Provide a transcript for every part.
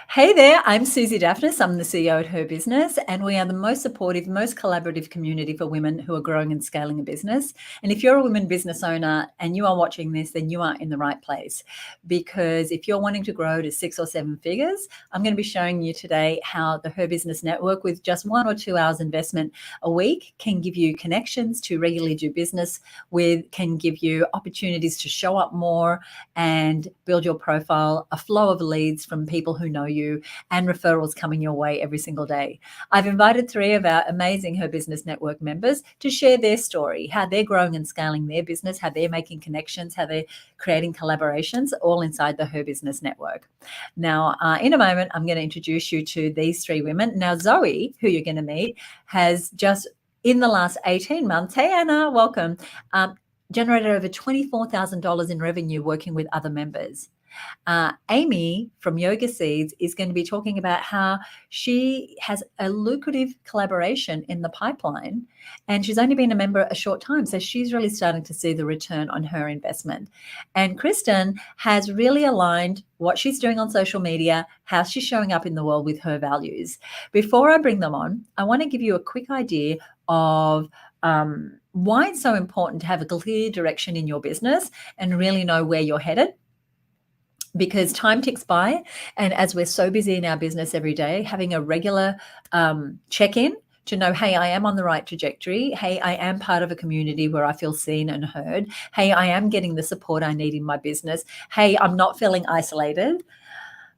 Hey there, I'm Susie Daphnis. I'm the CEO at Her Business, and we are the most supportive, most collaborative community for women who are growing and scaling a business. And if you're a women business owner and you are watching this, then you are in the right place. Because if you're wanting to grow to 6 or 7 figures, I'm going to be showing you today how the Her Business Network, with just 1 or 2 hours investment a week, can give you connections to regularly do business with, can give you opportunities to show up more and build your profile, a flow of leads from people who know you, and referrals coming your way every single day. I've invited 3 of our amazing Her Business Network members to share their story, how they're growing and scaling their business, how they're making connections, how they're creating collaborations, all inside the Her Business Network. Now, in a moment, I'm going to introduce you to these 3 women. Now, Zoe, who you're going to meet, has just in the last 18 months, hey Anna, welcome, generated over $24,000 in revenue working with other members. Amy from Yoga Seeds is going to be talking about how she has a lucrative collaboration in the pipeline, and she's only been a member a short time, so she's really starting to see the return on her investment. And Kristen has really aligned what she's doing on social media, how she's showing up in the world with her values. Before I bring them on, I want to give you a quick idea of why it's so important to have a clear direction in your business and really know where you're headed. Because time ticks by, and as we're so busy in our business every day, having a regular check-in to know, hey, I am on the right trajectory. Hey, I am part of a community where I feel seen and heard. Hey, I am getting the support I need in my business. Hey, I'm not feeling isolated.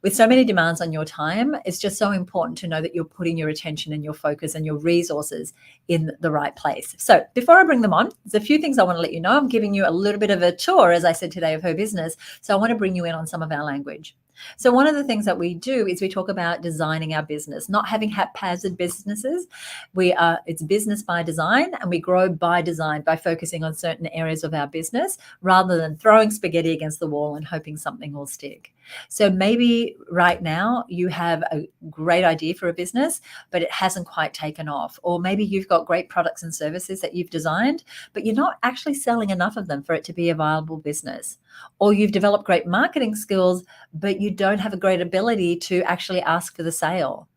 With so many demands on your time, it's just so important to know that you're putting your attention and your focus and your resources in the right place. So before I bring them on, there's a few things I want to let you know. I'm giving you a little bit of a tour, as I said today, of Her Business. So I want to bring you in on some of our language. So one of the things that we do is we talk about designing our business, not having haphazard businesses. It's business by design, and we grow by design by focusing on certain areas of our business rather than throwing spaghetti against the wall and hoping something will stick. So maybe right now you have a great idea for a business, but it hasn't quite taken off. Or maybe you've got great products and services that you've designed, but you're not actually selling enough of them for it to be a viable business. Or you've developed great marketing skills, but you don't have a great ability to actually ask for the sale.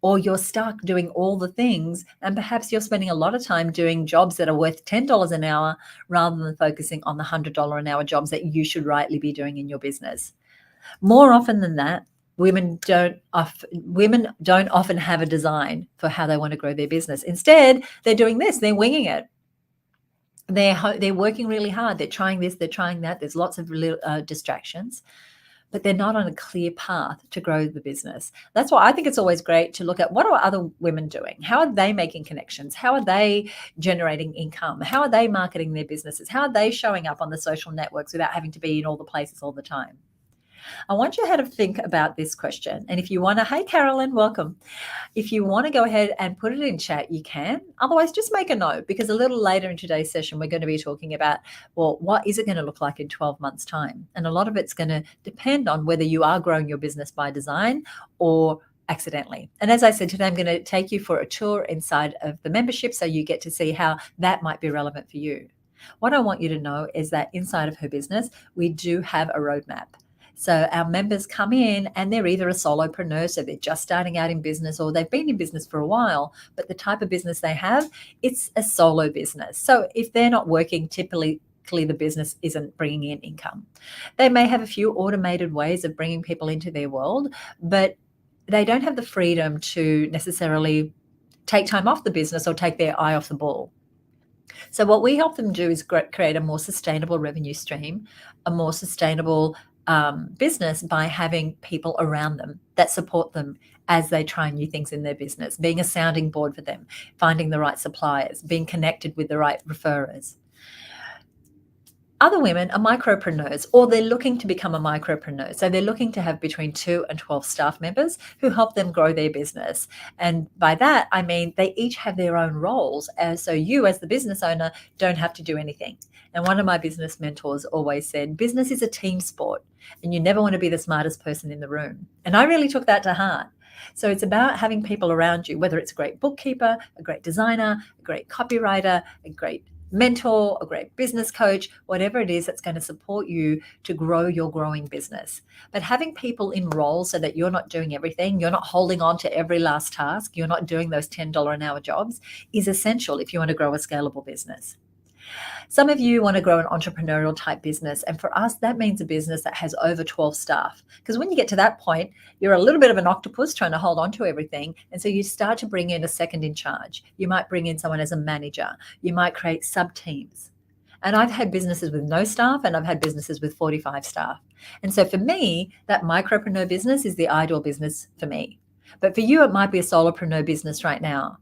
Or you're stuck doing all the things, and perhaps you're spending a lot of time doing jobs that are worth $10 an hour rather than focusing on the $100 an hour jobs that you should rightly be doing in your business. More often than that, women don't often have a design for how they want to grow their business. Instead, they're doing this, they're winging it. They're working really hard. They're trying this, they're trying that. There's lots of distractions, but they're not on a clear path to grow the business. That's why I think it's always great to look at what are other women doing? How are they making connections? How are they generating income? How are they marketing their businesses? How are they showing up on the social networks without having to be in all the places all the time? I want you to have a think about this question. And if you want to, hey, Carolyn, welcome. If you want to go ahead and put it in chat, you can. Otherwise, just make a note, because a little later in today's session, we're going to be talking about, well, what is it going to look like in 12 months' time? And a lot of it's going to depend on whether you are growing your business by design or accidentally. And as I said, today I'm going to take you for a tour inside of the membership so you get to see how that might be relevant for you. What I want you to know is that inside of Her Business, we do have a roadmap. So our members come in and they're either a solopreneur, so they're just starting out in business, or they've been in business for a while, but the type of business they have, it's a solo business. So if they're not working, typically the business isn't bringing in income. They may have a few automated ways of bringing people into their world, but they don't have the freedom to necessarily take time off the business or take their eye off the ball. So what we help them do is create a more sustainable revenue stream, a more sustainable business by having people around them that support them as they try new things in their business, being a sounding board for them, finding the right suppliers, being connected with the right referrers. Other women are micropreneurs, or they're looking to become a micropreneur. So they're looking to have between 2 and 12 staff members who help them grow their business. And by that, I mean they each have their own roles. So you, as the business owner, don't have to do anything. And one of my business mentors always said, business is a team sport, and you never want to be the smartest person in the room. And I really took that to heart. So it's about having people around you, whether it's a great bookkeeper, a great designer, a great copywriter, a great mentor, a great business coach, whatever it is that's going to support you to grow your growing business. But having people in roles so that you're not doing everything, you're not holding on to every last task, you're not doing those $10 an hour jobs is essential if you want to grow a scalable business. Some of you want to grow an entrepreneurial type business. And for us, that means a business that has over 12 staff. Because when you get to that point, you're a little bit of an octopus trying to hold on to everything. And so you start to bring in a second in charge. You might bring in someone as a manager. You might create sub-teams. And I've had businesses with no staff, and I've had businesses with 45 staff. And so for me, that micropreneur business is the ideal business for me. But for you, it might be a solopreneur business right now.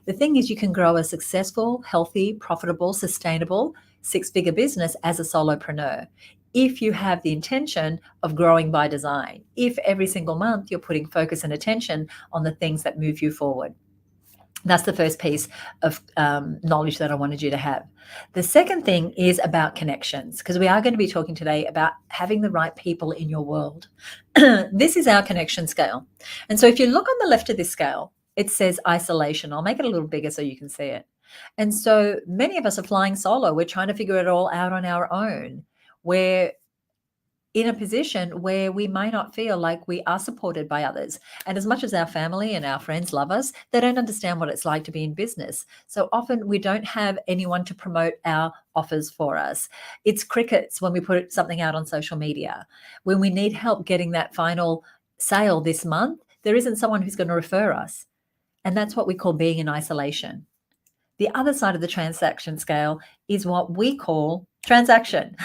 The thing is, you can grow a successful, healthy, profitable, sustainable, six-figure business as a solopreneur if you have the intention of growing by design, if every single month you're putting focus and attention on the things that move you forward. That's the first piece of knowledge that I wanted you to have. The second thing is about connections, because we are going to be talking today about having the right people in your world. This is our connection scale. And so if you look on the left of this scale, it says isolation. I'll make it a little bigger so you can see it. And so many of us are flying solo. We're trying to figure it all out on our own. We're in a position where we may not feel like we are supported by others. And as much as our family and our friends love us, they don't understand what it's like to be in business. So often we don't have anyone to promote our offers for us. It's crickets when we put something out on social media. When we need help getting that final sale this month, there isn't someone who's going to refer us. And that's what we call being in isolation. The other side of the transaction scale is what we call transaction.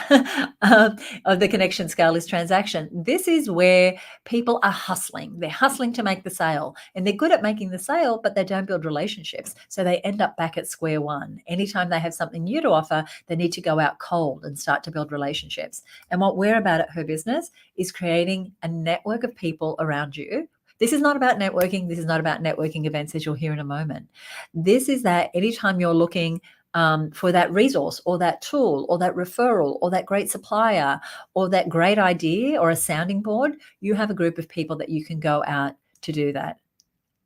Of the connection scale is transaction. This is where people are hustling. They're hustling to make the sale, and they're good at making the sale, but they don't build relationships. So they end up back at square one. Anytime they have something new to offer, they need to go out cold and start to build relationships. And what we're about at Her Business is creating a network of people around you. This is not about networking. This is not about networking events, as you'll hear in a moment. This is that anytime you're looking for that resource or that tool or that referral or that great supplier or that great idea or a sounding board, you have a group of people that you can go out to do that.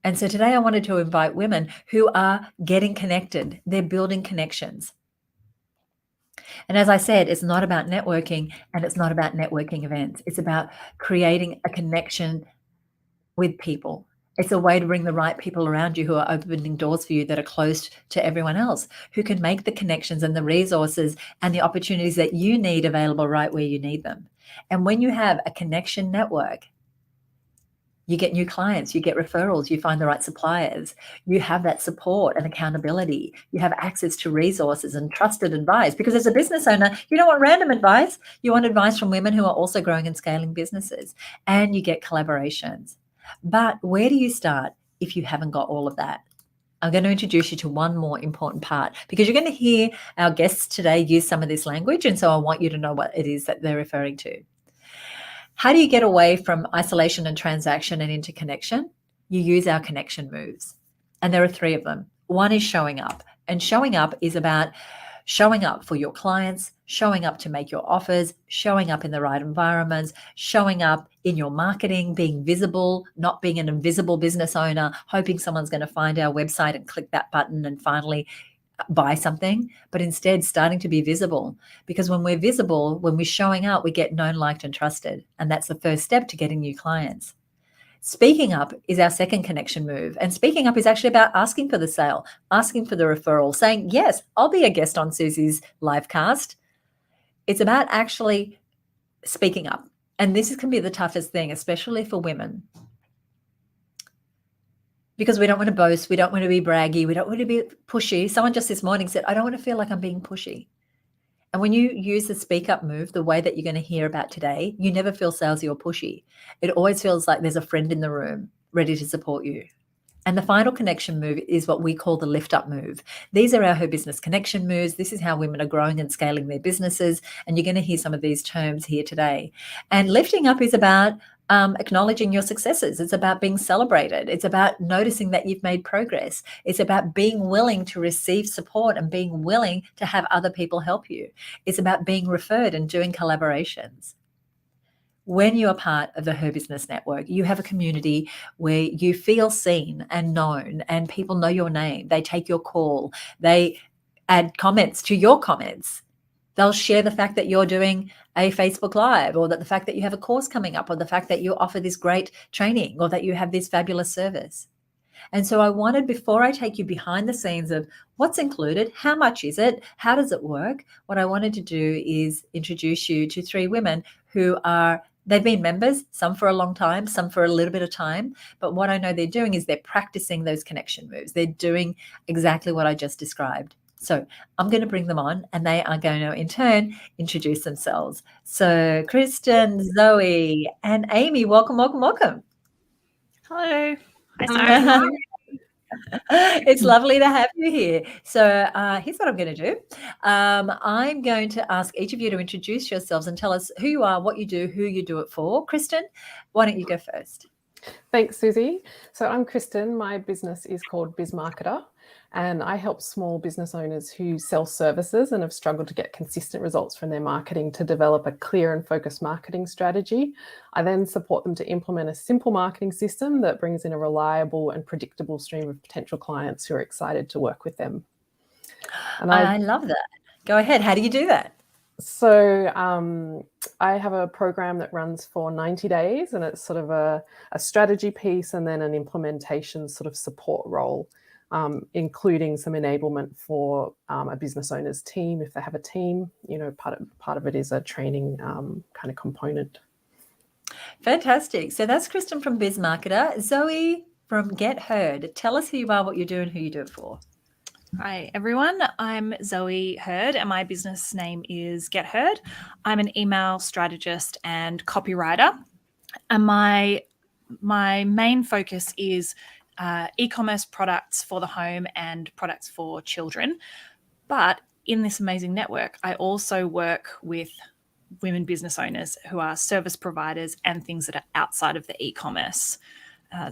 And so today I wanted to invite women who are getting connected. They're building connections. And as I said, it's not about networking and it's not about networking events. It's about creating a connection with people. It's a way to bring the right people around you who are opening doors for you that are closed to everyone else, who can make the connections and the resources and the opportunities that you need available right where you need them. And when you have a connection network, you get new clients, you get referrals, you find the right suppliers, you have that support and accountability, you have access to resources and trusted advice. Because as a business owner, you don't want random advice. You want advice from women who are also growing and scaling businesses, and you get collaborations. But where do you start if you haven't got all of that? I'm going to introduce you to one more important part, because you're going to hear our guests today use some of this language. And so I want you to know what it is that they're referring to. How do you get away from isolation and transaction and into connection? You use our connection moves. And there are 3 of them. One is showing up. And showing up is about showing up for your clients, showing up to make your offers, showing up in the right environments, showing up in your marketing, being visible, not being an invisible business owner, hoping someone's going to find our website and click that button and finally buy something, but instead starting to be visible. Because when we're visible, when we're showing up, we get known, liked, and trusted. And that's the first step to getting new clients. Speaking up is our second connection move. And speaking up is actually about asking for the sale, asking for the referral, saying, yes, I'll be a guest on Susie's live cast. It's about actually speaking up. And this can be the toughest thing, especially for women. Because we don't want to boast, we don't want to be braggy, we don't want to be pushy. Someone just this morning said, I don't want to feel like I'm being pushy. And when you use the speak up move, the way that you're going to hear about today, you never feel salesy or pushy. It always feels like there's a friend in the room ready to support you. And the final connection move is what we call the lift up move. These are our Her Business connection moves. This is how women are growing and scaling their businesses. And you're going to hear some of these terms here today. And lifting up is about acknowledging your successes. It's about being celebrated. It's about noticing that you've made progress. It's about being willing to receive support and being willing to have other people help you. It's about being referred and doing collaborations. When you are part of the Her Business Network, you have a community where you feel seen and known, and people know your name. They take your call. They add comments to your comments. They'll share the fact that you're doing a Facebook Live, or that the fact that you have a course coming up, or the fact that you offer this great training, or that you have this fabulous service. And so I wanted, before I take you behind the scenes of what's included, how much is it, how does it work, what I wanted to do is introduce you to 3 women who they've been members, some for a long time, some for a little bit of time. But what I know they're doing is they're practicing those connection moves. They're doing exactly what I just described. So I'm going to bring them on, and they are going to, in turn, introduce themselves. So Kristen, Zoe, and Amy, welcome, welcome, welcome. Hello. Hi, Sarah. It's lovely to have you here. So here's what I'm going to do. I'm going to ask each of you to introduce yourselves and tell us who you are, what you do, who you do it for. Kristen, why don't you go first? Thanks, Susie. So I'm Kristen. My business is called BizMarketer, and I help small business owners who sell services and have struggled to get consistent results from their marketing to develop a clear and focused marketing strategy. I then support them to implement a simple marketing system that brings in a reliable and predictable stream of potential clients who are excited to work with them. And I love that. Go ahead. How do you do that? So I have a program that runs for 90 days, and it's sort of a strategy piece and then an implementation sort of support role, including some enablement for a business owner's team if they have a team. You know, part of it is a training kind of component. Fantastic. So that's Kristen from BizMarketer. Zoe from Get Heard. Tell us who you are, what you do, and who you do it for. Hi, everyone. I'm Zoe Heard, and my business name is Get Heard. I'm an email strategist and copywriter, and my main focus is e-commerce products for the home and products for children. But in this amazing network, I also work with women business owners who are service providers and things that are outside of the e-commerce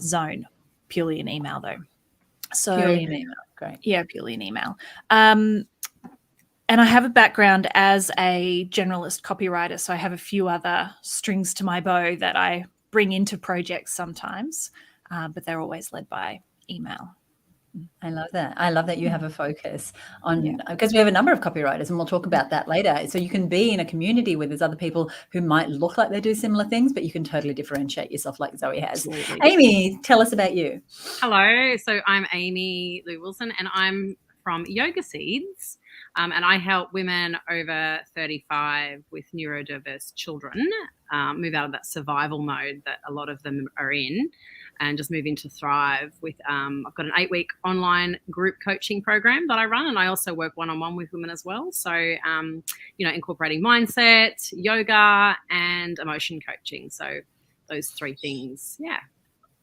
zone, purely in email though. So purely in email, great. Yeah, purely in email. And I have a background as a generalist copywriter, so I have a few other strings to my bow that I bring into projects sometimes, but they're always led by email. I love that. I love that you have a focus on, because we have a number of copywriters, and we'll talk about that later. So you can be in a community where there's other people who might look like they do similar things, but you can totally differentiate yourself like Zoe has. Absolutely. Amy, tell us about you. Hello. So I'm Amy Lou Wilson, and I'm from Yoga Seeds, and I help women over 35 with neurodiverse children move out of that survival mode that a lot of them are in, and just move into thrive with, I've got an 8-week online group coaching program that I run, and I also work one-on-one with women as well. So, incorporating mindset, yoga, and emotion coaching. So those 3 things, yeah.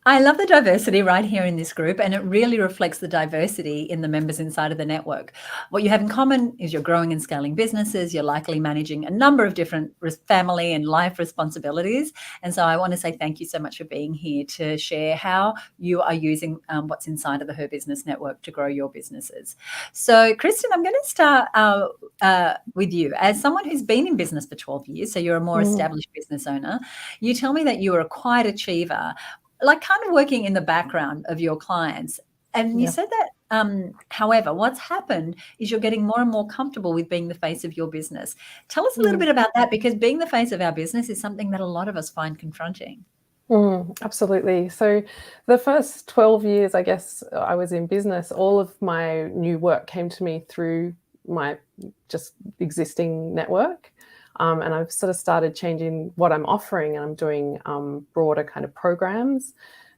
I love the diversity right here in this group, and it really reflects the diversity in the members inside of the network. What you have in common is you're growing and scaling businesses. You're likely managing a number of different family and life responsibilities. And so I want to say thank you so much for being here to share how you are using what's inside of the HerBusiness Network to grow your businesses. So Kristen, I'm going to start with you. As someone who's been in business for 12 years, so you're a more established business owner, you tell me that you are a quiet achiever, like kind of working in the background of your clients. And you said that, however, what's happened is you're getting more and more comfortable with being the face of your business. Tell us a little bit about that, because being the face of our business is something that a lot of us find confronting. Absolutely. So the first 12 years, I guess, I was in business, all of my new work came to me through my just existing network. And I've sort of started changing what I'm offering, and I'm doing broader kind of programs.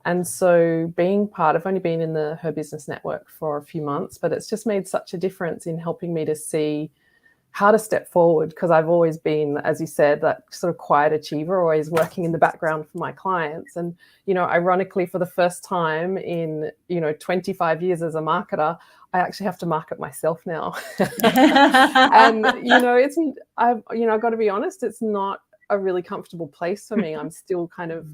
And so I've only been in the HerBusiness Network for a few months, but it's just made such a difference in helping me to see how to step forward, because I've always been, as you said, that sort of quiet achiever, always working in the background for my clients. And, ironically, for the first time in, 25 years as a marketer, I actually have to market myself now. And, I've got to be honest, it's not a really comfortable place for me. I'm still kind of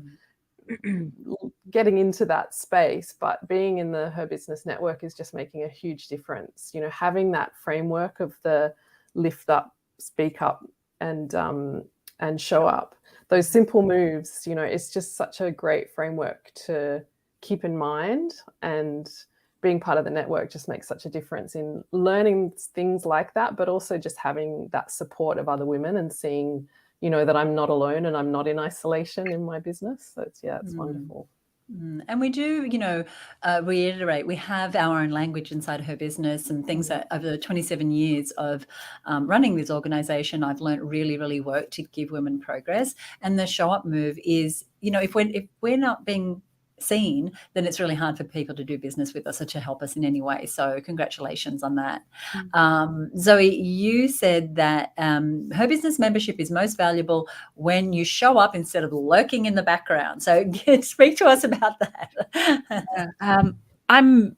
getting into that space, but being in the HerBusiness Network is just making a huge difference. Having that framework of the lift up, speak up, and show up, those simple moves, it's just such a great framework to keep in mind and being part of the network just makes such a difference in learning things like that, but also just having that support of other women and seeing, you know, that I'm not alone and I'm not in isolation in my business. So it's wonderful. And we do, you know, reiterate, we have our own language inside Her Business and things that over the 27 years of running this organization, I've learned really work to give women progress. And the show up move is, you know, if we're not being seen, then it's really hard for people to do business with us or to help us in any way. So congratulations on that. Zoe, you said that Her Business membership is most valuable when you show up instead of lurking in the background. So speak to us about that. I'm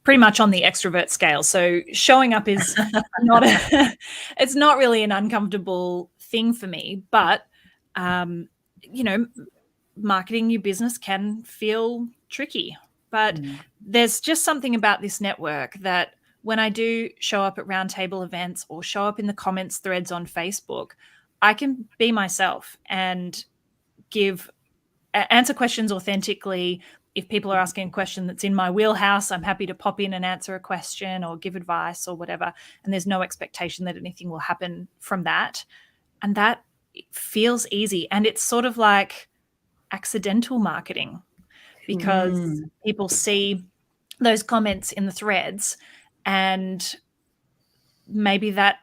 pretty much on the extrovert scale. So showing up is not it's not really an uncomfortable thing for me, but you know, marketing your business can feel tricky, but there's just something about this network that when I do show up at roundtable events or show up in the comments threads on Facebook, I can be myself and answer questions authentically. If people are asking a question that's in my wheelhouse, I'm happy to pop in and answer a question or give advice or whatever. And there's no expectation that anything will happen from that. And that feels easy. And it's sort of like accidental marketing because people see those comments in the threads and maybe that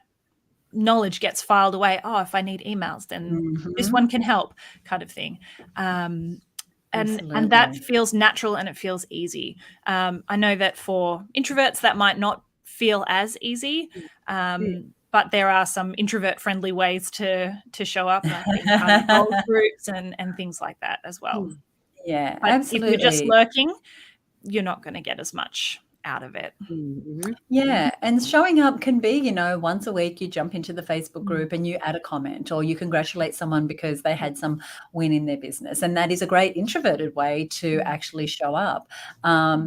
knowledge gets filed away. Oh, if I need emails, then this one can help, kind of thing. And that feels natural and it feels easy. I know that for introverts that might not feel as easy, but there are some introvert-friendly ways to show up, like goal groups and things like that as well. Yeah, but absolutely. If you're just lurking, you're not going to get as much out of it. Yeah, and showing up can be, you know, once a week you jump into the Facebook group and you add a comment or you congratulate someone because they had some win in their business. And that is a great introverted way to actually show up,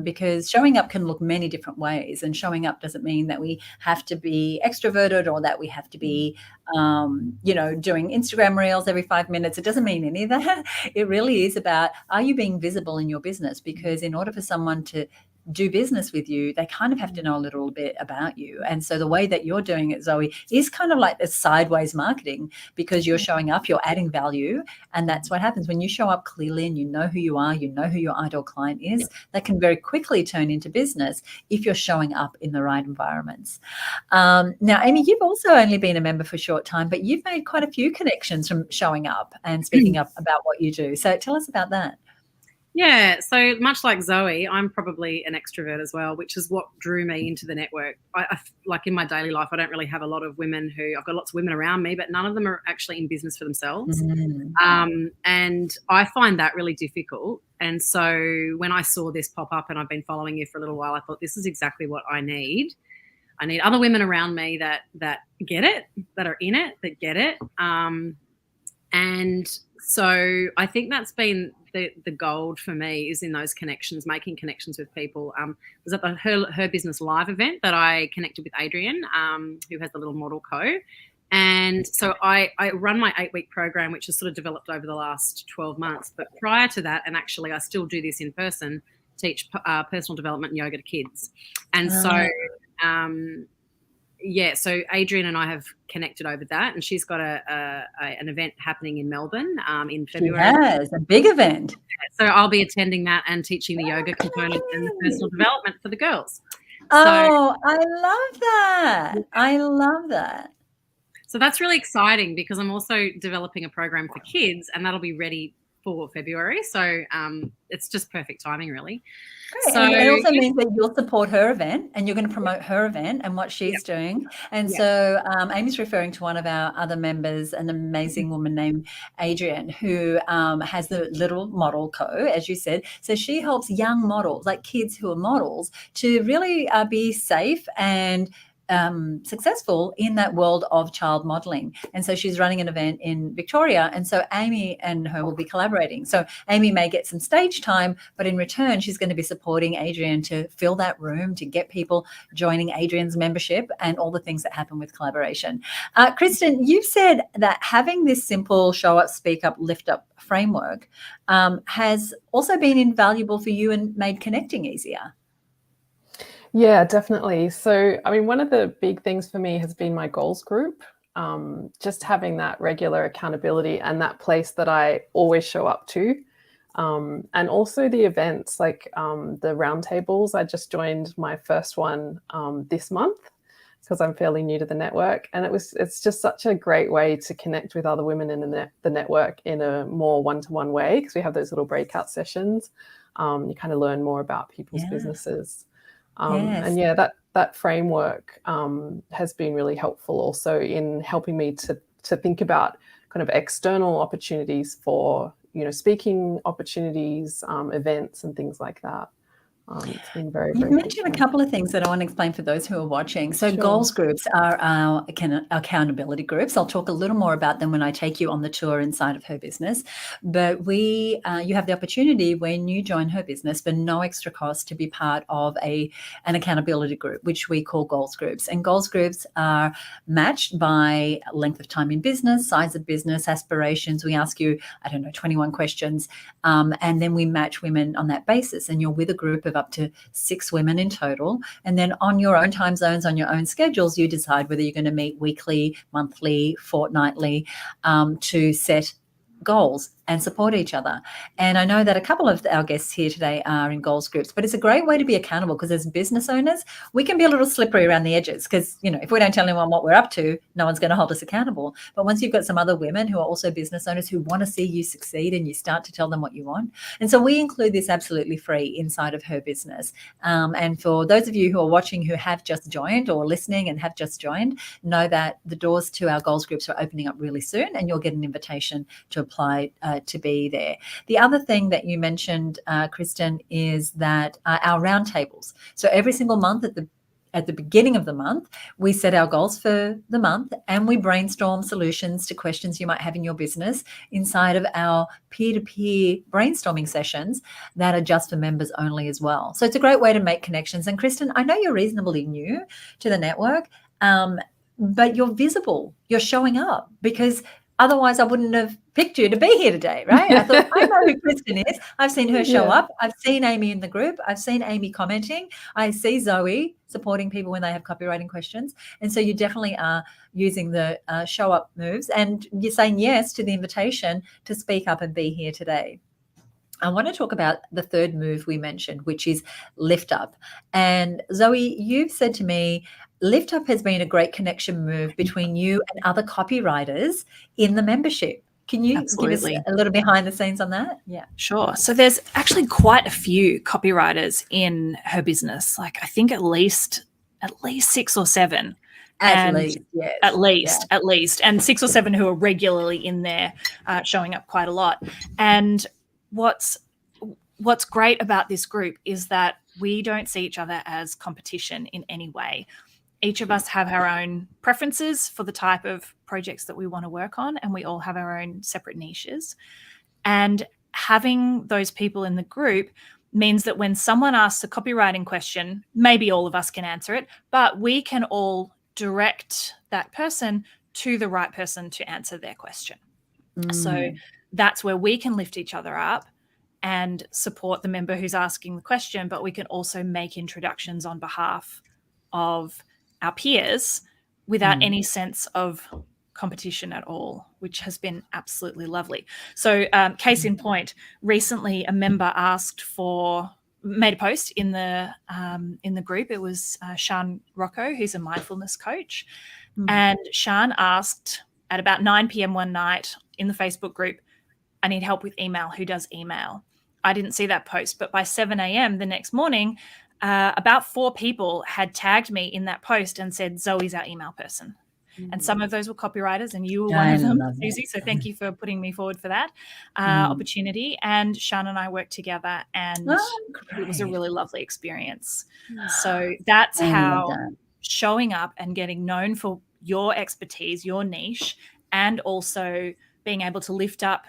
because showing up can look many different ways. And showing up doesn't mean that we have to be extroverted or that we have to be, you know, doing Instagram reels every 5 minutes. It doesn't mean any of that. It really is about, are you being visible in your business? Because in order for someone to do business with you, they kind of have to know a little bit about you. And so the way that you're doing it, Zoe, is kind of like a sideways marketing, because you're showing up, you're adding value. And that's what happens when you show up clearly and you know who you are, you know who your ideal client is. That can very quickly turn into business if you're showing up in the right environments. Now, Amy, you've also only been a member for a short time, but you've made quite a few connections from showing up and speaking up about what you do. So tell us about that. Yeah, so much like Zoe, I'm probably an extrovert as well, which is what drew me into the network. I like in my daily life, I don't really have a lot of women I've got lots of women around me, but none of them are actually in business for themselves. And I find that really difficult. And so when I saw this pop up, and I've been following you for a little while, I thought this is exactly what I need. I need other women around me that get it, that are in it, that get it. And so I think that's been the gold for me, is in those connections, making connections with people. It was at the Her Business Live event that I connected with Adrian, who has the Little Model Co. And so I run my 8-week program, which has sort of developed over the last 12 months. But prior to that, and actually I still do this in person, teach personal development and yoga to kids. And so so Adrian and I have connected over that, and she's got an event happening in Melbourne in February. She has a big event. So I'll be attending that and teaching the yoga component and the personal development for the girls. Oh, I love that. I love that. So that's really exciting, because I'm also developing a program for kids, and that'll be ready for February. So it's just perfect timing, really. Great. So, and it also means that you'll support her event and you're going to promote her event and what she's doing. And so Amy's referring to one of our other members, an amazing woman named Adrian, who has the Little Model Co., as you said. So she helps young models, like kids who are models, to really be safe and successful in that world of child modeling. And so she's running an event in Victoria, and so Amy and her will be collaborating. So Amy may get some stage time, but in return she's going to be supporting Adrian to fill that room, to get people joining Adrian's membership, and all the things that happen with collaboration. Kristen, you've said that having this simple show up, speak up, lift up framework has also been invaluable for you and made connecting easier. Yeah, definitely. So, I mean, one of the big things for me has been my goals group. Just having that regular accountability and that place that I always show up to. And also the events like the roundtables. I just joined my first one this month because I'm fairly new to the network. And it's just such a great way to connect with other women in the network in a more one-to-one way, because we have those little breakout sessions. You kind of learn more about people's businesses. And yeah, that framework has been really helpful also in helping me to think about kind of external opportunities for, speaking opportunities, events and things like that. It's been very, You very mentioned a couple of things that I want to explain for those who are watching. So Sure. goals groups are our accountability groups. I'll talk a little more about them when I take you on the tour inside of Her Business. But you have the opportunity when you join Her Business for no extra cost to be part of an accountability group, which we call goals groups. And goals groups are matched by length of time in business, size of business, aspirations. We ask you, 21 questions. And then we match women on that basis. And you're with a group of up to 6 women in total. And then on your own time zones, on your own schedules, you decide whether you're going to meet weekly, monthly, fortnightly, to set goals and support each other. And I know that a couple of our guests here today are in goals groups, but it's a great way to be accountable, because as business owners, we can be a little slippery around the edges, because, if we don't tell anyone what we're up to, no one's going to hold us accountable. But once you've got some other women who are also business owners who want to see you succeed, and you start to tell them what you want. And so we include this absolutely free inside of Her Business. And for those of you who are watching who have just joined, or listening and have just joined, know that the doors to our goals groups are opening up really soon, and you'll get an invitation to apply to be there. The other thing that you mentioned, Kristen, is that our roundtables. So every single month at the beginning of the month, we set our goals for the month, and we brainstorm solutions to questions you might have in your business inside of our peer-to-peer brainstorming sessions that are just for members only as well. So it's a great way to make connections. And Kristen, I know you're reasonably new to the network, but you're visible, you're showing up, because otherwise I wouldn't have picked you to be here today, right? I thought, I know who Kristen is. I've seen her show up. I've seen Amy in the group. I've seen Amy commenting. I see Zoe supporting people when they have copywriting questions. And so you definitely are using the show up moves, and you're saying yes to the invitation to speak up and be here today. I want to talk about the third move we mentioned, which is lift up. And Zoe, you've said to me, lift up has been a great connection move between you and other copywriters in the membership. Can you give us a little behind the scenes on that? Yeah. Sure. So there's actually quite a few copywriters in Her Business. Like, I think at least 6 or 7. At least, and 6 or 7 who are regularly in there, showing up quite a lot. And what's great about this group is that we don't see each other as competition in any way. Each of us have our own preferences for the type of projects that we want to work on, and we all have our own separate niches. And having those people in the group means that when someone asks a copywriting question, maybe all of us can answer it, but we can all direct that person to the right person to answer their question. So that's where we can lift each other up and support the member who's asking the question, but we can also make introductions on behalf of our peers without any sense of competition at all, which has been absolutely lovely. So case in point, recently a member made a post in the group. It was Sian Rocco, who's a mindfulness coach. And Sian asked at about 9 p.m. one night in the Facebook group, I need help with email. Who does email? I didn't see that post, but by 7 a.m. the next morning, about 4 people had tagged me in that post and said, Zoe's our email person. And some of those were copywriters, and you were one of them, Susie. So thank you for putting me forward for that opportunity. And Sian and I worked together, and it was a really lovely experience. So that's how showing up and getting known for your expertise, your niche, and also being able to lift up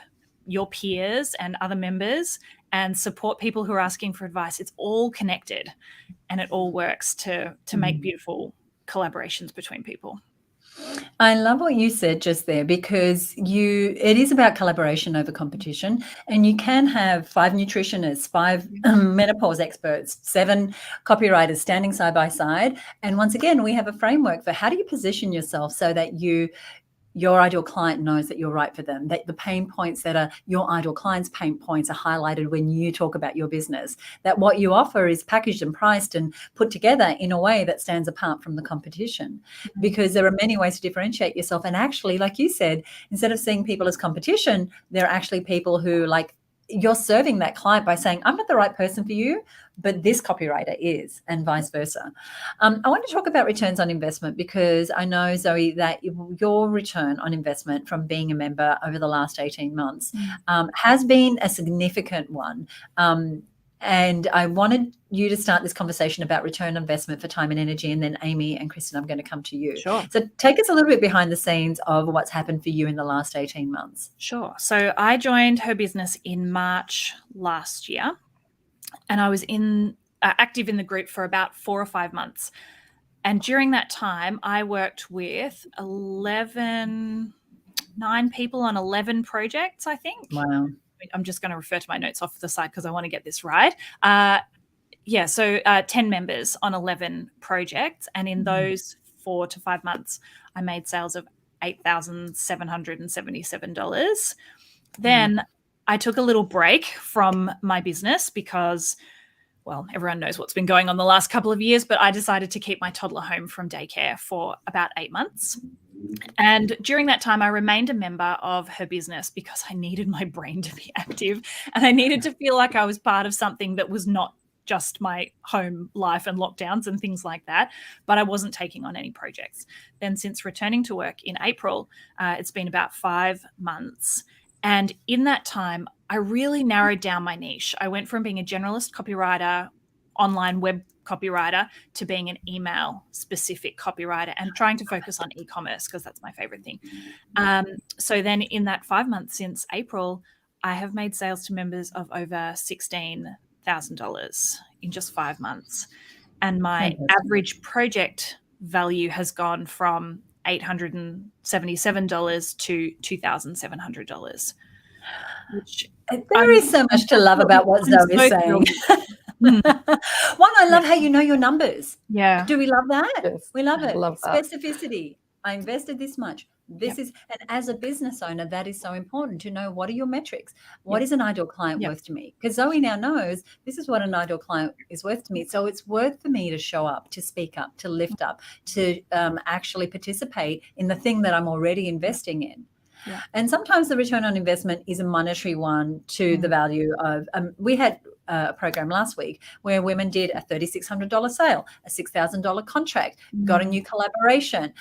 your peers and other members and support people who are asking for advice. It's all connected, and it all works to make beautiful collaborations between people. I love what you said just there, because it is about collaboration over competition, and you can have 5 nutritionists, 5 menopause experts, 7 copywriters standing side by side. And once again, we have a framework for how do you position yourself so that your ideal client knows that you're right for them, that the pain points that are your ideal client's pain points are highlighted when you talk about your business, that what you offer is packaged and priced and put together in a way that stands apart from the competition. Because there are many ways to differentiate yourself. And actually, like you said, instead of seeing people as competition, they're actually people who, like, you're serving that client by saying, I'm not the right person for you, but this copywriter is, and vice versa. I want to talk about returns on investment, because I know, Zoe, that your return on investment from being a member over the last 18 months has been a significant one. And I wanted you to start this conversation about return on investment for time and energy, and then Amy and Kristen, I'm going to come to you. Sure. So take us a little bit behind the scenes of what's happened for you in the last 18 months. Sure. So I joined HerBusiness in March last year, and I was active in the group for about 4 or 5 months. And during that time, I worked with 9 people on 11 projects, I think. Wow. I'm just going to refer to my notes off the side because I want to get this right. So 10 members on 11 projects. And in those 4 to 5 months, I made sales of $8,777. Then I took a little break from my business because, well, everyone knows what's been going on the last couple of years, but I decided to keep my toddler home from daycare for about 8 months. And during that time, I remained a member of HerBusiness because I needed my brain to be active, and I needed to feel like I was part of something that was not just my home life and lockdowns and things like that, but I wasn't taking on any projects. Then since returning to work in April, it's been about 5 months. And in that time, I really narrowed down my niche. I went from being a generalist copywriter, online web copywriter, to being an email specific copywriter and trying to focus on e-commerce because that's my favorite thing. So then in that 5 months since April, I have made sales to members of over $16,000 in just 5 months. And my average project value has gone from $877 to $2,700. There is so much to love about what Zoe is saying. One, I love how you know your numbers. Yeah. Do we love that? Yes, We love it. love that. Specificity. I invested this much. This is, and as a business owner, that is so important to know, what are your metrics? What is an ideal client worth to me? Because Zoe now knows this is what an ideal client is worth to me. So it's worth for me to show up, to speak up, to lift up, to actually participate in the thing that I'm already investing in. Yeah. And sometimes the return on investment is a monetary one to the value of, we had a program last week where women did a $3,600 sale, a $6,000 contract, got a new collaboration,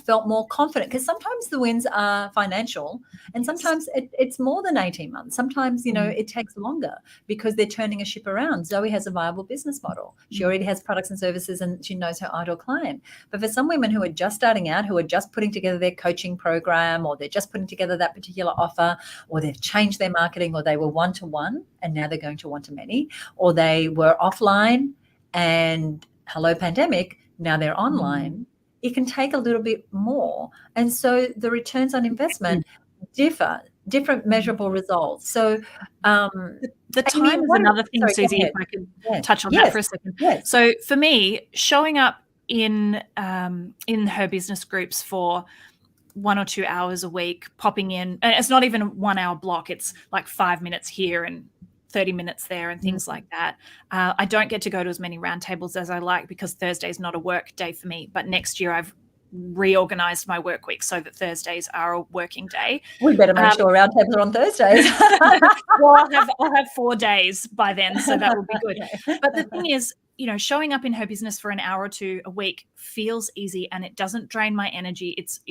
felt more confident, because sometimes the wins are financial and sometimes it's more than 18 months. Sometimes, it takes longer because they're turning a ship around. Zoe has a viable business model. She already has products and services and she knows her ideal client. But for some women who are just starting out, who are just putting together their coaching program, or they're just putting together that particular offer, or they've changed their marketing, or they were one-to-one and now they're going to one-to-many, or they were offline and hello pandemic, now they're online, it can take a little bit more. And so the returns on investment different measurable results. So the time is another thing, Susie, if I could touch on that for a second. Yes. So for me, showing up in HerBusiness groups for 1 or 2 hours a week, popping in, and it's not even a 1 hour block, it's like 5 minutes here and 30 minutes there and things like that. I don't get to go to as many roundtables as I like because Thursday's not a work day for me. But next year I've reorganized my work week so that Thursdays are a working day. We better make sure roundtables are on Thursdays. Well, I'll have 4 days by then, so that will be good. But the thing is, showing up in HerBusiness for an hour or 2 a week feels easy and it doesn't drain my energy. It's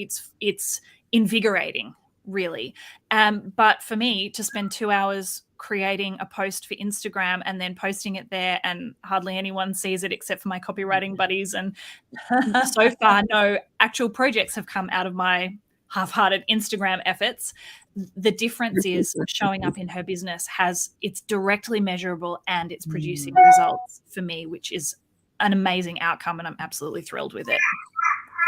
invigorating, really. But for me to spend 2 hours creating a post for Instagram and then posting it there and hardly anyone sees it except for my copywriting buddies, and so far no actual projects have come out of my half-hearted Instagram efforts. The difference is showing up in HerBusiness it's directly measurable and it's producing results for me, which is an amazing outcome, and I'm absolutely thrilled with it.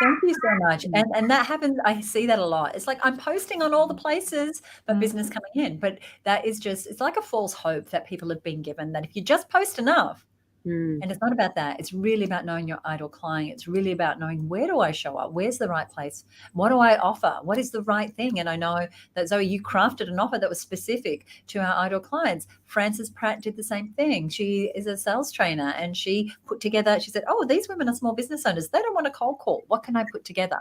Thank you so much. And that happens. I see that a lot. It's like I'm posting on all the places, but business coming in. But that is just, it's like a false hope that people have been given that if you just post enough, and it's not about that. It's really about knowing your ideal client. It's really about knowing, where do I show up? Where's the right place? What do I offer? What is the right thing? And I know that, Zoe, you crafted an offer that was specific to our ideal clients. Frances Pratt did the same thing. She is a sales trainer, and she put together, she said, oh, these women are small business owners. They don't want a cold call. What can I put together?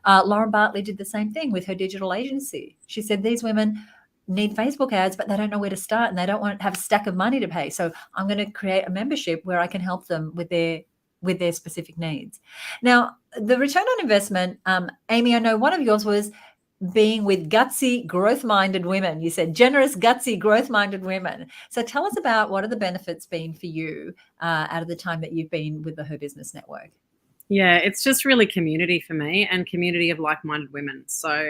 Lauren Bartley did the same thing with her digital agency. She said, these women need Facebook ads, but they don't know where to start, and they don't want to have a stack of money to pay. So I'm going to create a membership where I can help them with their specific needs. Now, the return on investment, Amy, I know one of yours was being with gutsy, growth-minded women. You said generous, gutsy, growth-minded women. So tell us about, what are the benefits been for you out of the time that you've been with the HerBusiness Network? Yeah, it's just really community for me, and community of like-minded women. So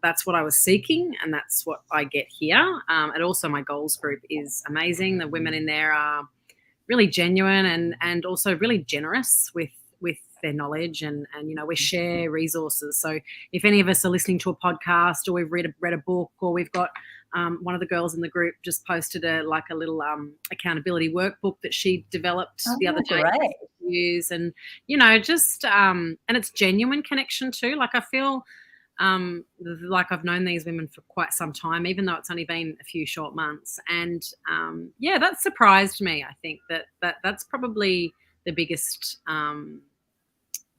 that's what I was seeking, and that's what I get here. And also my goals group is amazing. The women in there are really genuine and also really generous with their knowledge, and we share resources. So if any of us are listening to a podcast, or we've read a book, or we've got one of the girls in the group just posted a little accountability workbook that she developed the other day. Great. Use, and just and it's genuine connection too. Like, I feel like I've known these women for quite some time, even though it's only been a few short months. And that surprised me. I think that's probably the biggest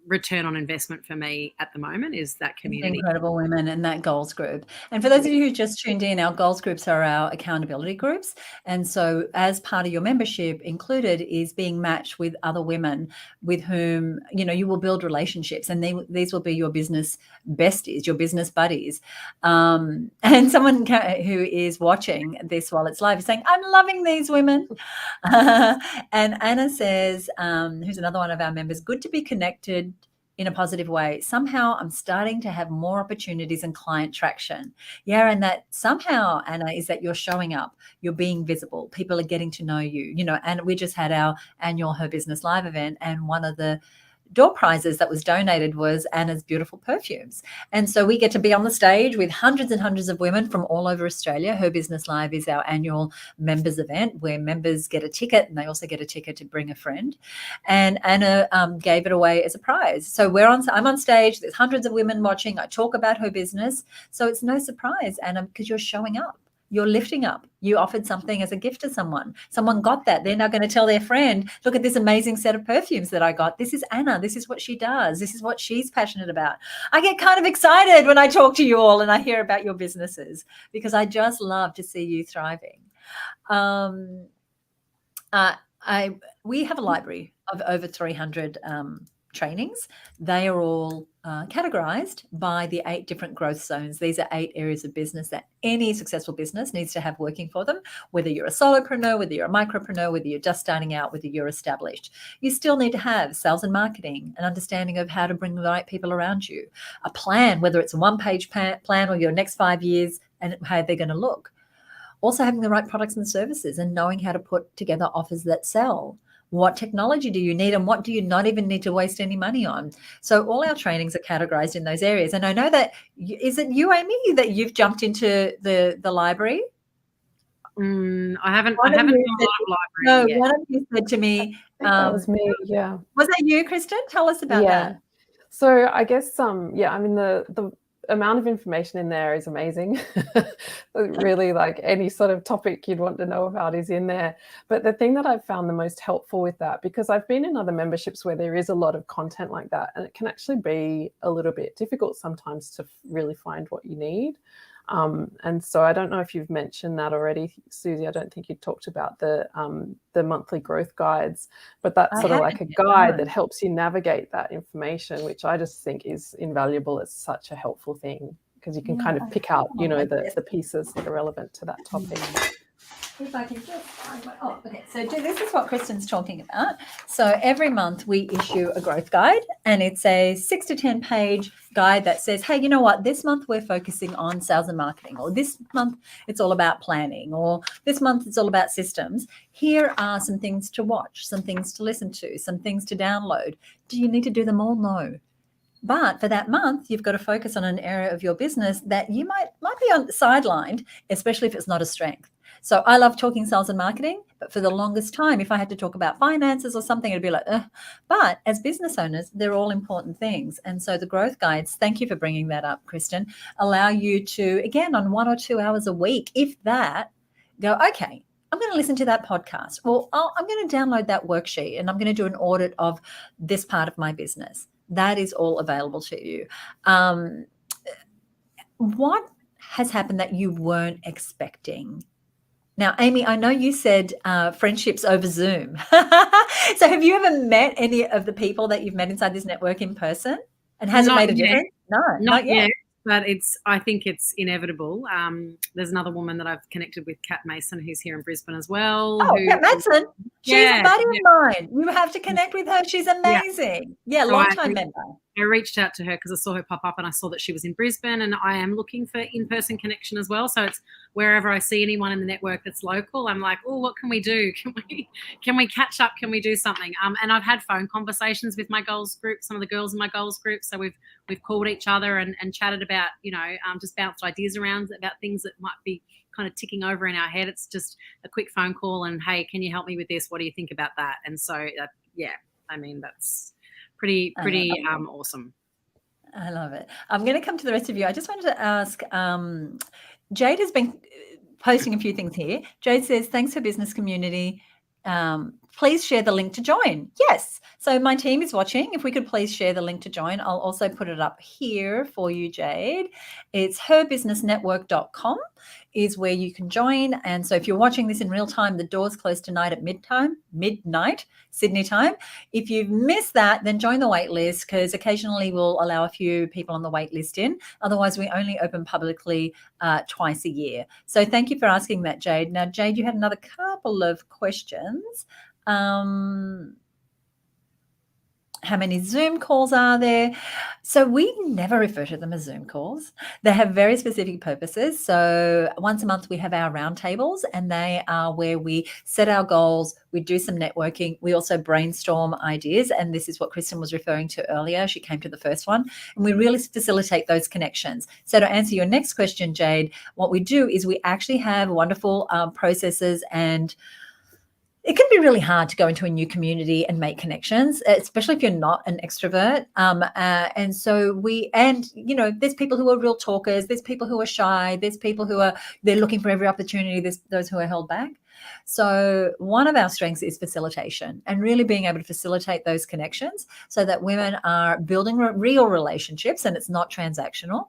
return on investment for me at the moment, is that community. Incredible women and that goals group. And for those of you who just tuned in, our goals groups are our accountability groups. And so as part of your membership included is being matched with other women with whom, you will build relationships, and these will be your business besties, your business buddies. And someone who is watching this while it's live is saying, I'm loving these women. And Anna says, who's another one of our members, good to be connected in a positive way. Somehow I'm starting to have more opportunities and client traction. Yeah, and that somehow, Anna, is that you're showing up, you're being visible, people are getting to know you, and we just had our annual HerBusiness Live event, and one of the door prizes that was donated was Anna's beautiful perfumes. And so we get to be on the stage with hundreds and hundreds of women from all over Australia. HerBusiness Live is our annual members event where members get a ticket, and they also get a ticket to bring a friend. And Anna gave it away as a prize. So I'm on stage, there's hundreds of women watching. I talk about her business. So it's no surprise, Anna, because you're showing up. You're lifting up. You offered something as a gift to someone. Someone got that. They're now going to tell their friend, look at this amazing set of perfumes that I got. This is Anna. This is what she does. This is what she's passionate about. I get kind of excited when I talk to you all and I hear about your businesses, because I just love to see you thriving. We have a library of over 300 trainings. They are all categorized by the 8 different growth zones. These are 8 areas of business that any successful business needs to have working for them, whether you're a solopreneur, whether you're a micropreneur, whether you're just starting out, whether you're established. You still need to have sales and marketing, an understanding of how to bring the right people around you, a plan, whether it's a one-page plan or your next 5 years and how they're going to look. Also having the right products and services and knowing how to put together offers that sell. What technology do you need, and what do you not even need to waste any money on? So all our trainings are categorized in those areas. And I know that, is it you, Amy, that you've jumped into the library? I haven't done a lot of library yet. One of you said to me, that was me, yeah. Was that you, Kristen? Tell us about that. So I guess, the amount of information in there is amazing. Really, like any sort of topic you'd want to know about is in there. But the thing that I've found the most helpful with that, because I've been in other memberships where there is a lot of content like that, and it can actually be a little bit difficult sometimes to really find what you need. And so I don't know if you've mentioned that already, Susie. I don't think you talked about the monthly growth guides, but that's sort of like a guide that helps you navigate that information, which I just think is invaluable. It's such a helpful thing because you can kind of pick out, the pieces that are relevant to that topic. If I can just find okay. So this is what Kristen's talking about. So every month we issue a growth guide, and it's a 6 to 10 page guide that says, hey, you know what? This month we're focusing on sales and marketing, or this month it's all about planning, or this month it's all about systems. Here are some things to watch, some things to listen to, some things to download. Do you need to do them all? No. But for that month, you've got to focus on an area of your business that you might be on sidelined, especially if it's not a strength. So I love talking sales and marketing, but for the longest time, if I had to talk about finances or something, it'd be like, ugh. But as business owners, they're all important things. And so the growth guides, thank you for bringing that up, Kristen, allow you to, again, on 1 or 2 hours a week, if that, go, okay, I'm going to listen to that podcast, or I'm going to download that worksheet and I'm going to do an audit of this part of my business. That is all available to you. What has happened that you weren't expecting? Now, Amy, I know you said friendships over Zoom. So have you ever met any of the people that you've met inside this network in person? And has it made a difference? No, not yet. But I think it's inevitable. There's another woman that I've connected with, Kat Mason, who's here in Brisbane as well. Oh, Kat Mason. She's a buddy of mine. You have to connect with her. She's amazing. Yeah, So long-time member. I reached out to her because I saw her pop up and I saw that she was in Brisbane, and I am looking for in-person connection as well. So it's wherever I see anyone in the network that's local, I'm like, oh, what can we do? Can we catch up? Can we do something? And I've had phone conversations with my goals group, some of the girls in my goals group. So we've called each other and chatted about, just bounced ideas around about things that might be kind of ticking over in our head. It's just a quick phone call and, hey, can you help me with this? What do you think about that? And so, that's pretty awesome. I love it. I'm going to come to the rest of you. I just wanted to ask, Jade has been posting a few things here. Jade says, thanks for business community. Please share the link to join. Yes. So my team is watching. If we could please share the link to join, I'll also put it up here for you, Jade. It's HerBusinessNetwork.com is where you can join. And so if you're watching this in real time, the doors close tonight at midnight, Sydney time. If you've missed that, then join the wait list, because occasionally we'll allow a few people on the wait list in. Otherwise, we only open publicly twice a year. So thank you for asking that, Jade. Now, Jade, you had another couple of questions. How many Zoom calls are there? So we never refer to them as Zoom calls. They have very specific purposes. So once a month we have our roundtables, and they are where we set our goals. We do some networking. We also brainstorm ideas. And this is what Kristen was referring to earlier. She came to the first one. And we really facilitate those connections. So to answer your next question, Jade, what we do is we actually have wonderful processes, and it can be really hard to go into a new community and make connections, especially if you're not an extrovert. And so there's people who are real talkers. There's people who are shy. There's people they're looking for every opportunity. There's those who are held back. So one of our strengths is facilitation, and really being able to facilitate those connections so that women are building real relationships and it's not transactional.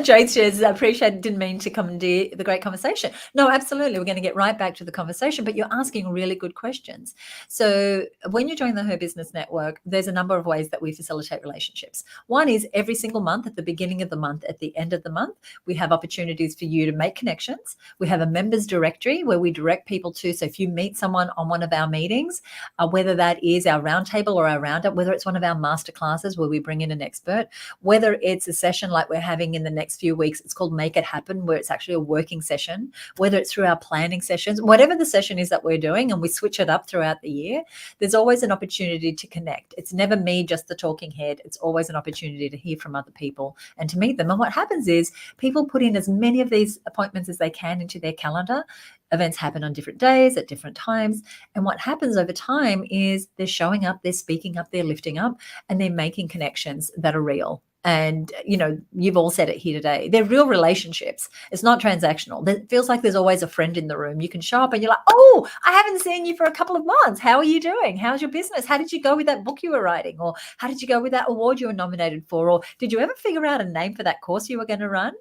Jade says, I appreciate it, didn't mean to commandeer the great conversation. No, absolutely. We're going to get right back to the conversation, but you're asking really good questions. So when you join the Her Business Network, there's a number of ways that we facilitate relationships. One is every single month, at the beginning of the month, at the end of the month, we have opportunities for you to make connections. We have a members directory where we direct people to. So if you meet someone on one of our meetings, whether that is our roundtable or our roundup, whether it's one of our masterclasses where we bring in an expert, whether it's a session like we're having in the next few weeks, it's called Make It Happen, where it's actually a working session, whether it's through our planning sessions, whatever the session is that we're doing, and we switch it up throughout the year, there's always an opportunity to connect. It's never me, just the talking head. It's always an opportunity to hear from other people and to meet them. And what happens is people put in as many of these appointments as they can into their calendar. Events happen on different days at different times. And what happens over time is they're showing up, they're speaking up, they're lifting up, and they're making connections that are real. And, you've all said it here today. They're real relationships. It's not transactional. It feels like there's always a friend in the room. You can show up and you're like, oh, I haven't seen you for a couple of months. How are you doing? How's your business? How did you go with that book you were writing? Or how did you go with that award you were nominated for? Or did you ever figure out a name for that course you were going to run?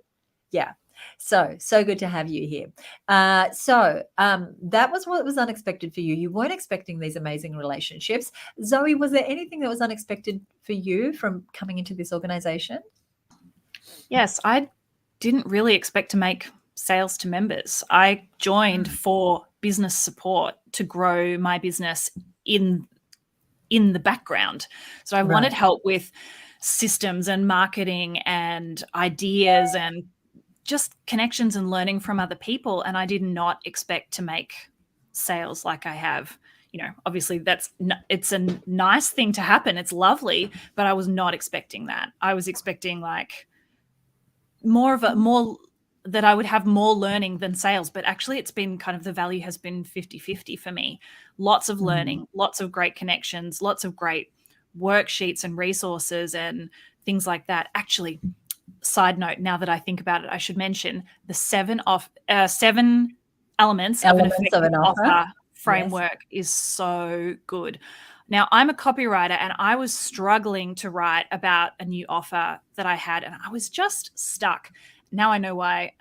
Yeah. So good to have you here. That was what was unexpected for you. You weren't expecting these amazing relationships. Zoe, was there anything that was unexpected for you from coming into this organization? Yes, I didn't really expect to make sales to members. I joined for business support to grow my business in the background. So I wanted help with systems and marketing and ideas and just connections and learning from other people. And I did not expect to make sales like I have. obviously it's a nice thing to happen. It's lovely, but I was not expecting that. I was expecting like more that I would have more learning than sales, but actually it's been kind of the value has been 50-50 for me. Lots of learning, lots of great connections, lots of great worksheets and resources and things like that. Actually, side note, now that I think about it, I should mention the 7 elements of an effective offer framework is so good. Now, I'm a copywriter and I was struggling to write about a new offer that I had, and I was just stuck. Now I know why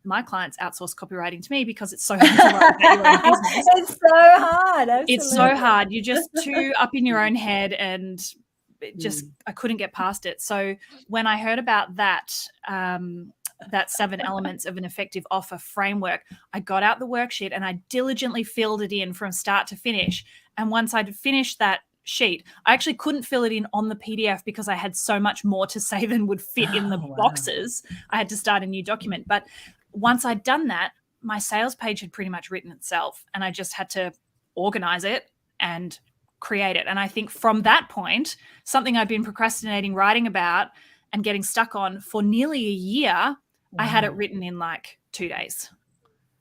my clients outsource copywriting to me, because it's so hard to write about your own business. It's so hard. Absolutely. It's so hard. You're just too up in your own head, and I couldn't get past it. So when I heard about that 7 elements of an effective offer framework, I got out the worksheet and I diligently filled it in from start to finish. And once I'd finished that sheet, I actually couldn't fill it in on the PDF because I had so much more to say than would fit in the boxes. I had to start a new document. But once I'd done that, my sales page had pretty much written itself, and I just had to organize it and create it. And I think from that point, something I've been procrastinating writing about and getting stuck on for nearly a year, I had it written in like 2 days.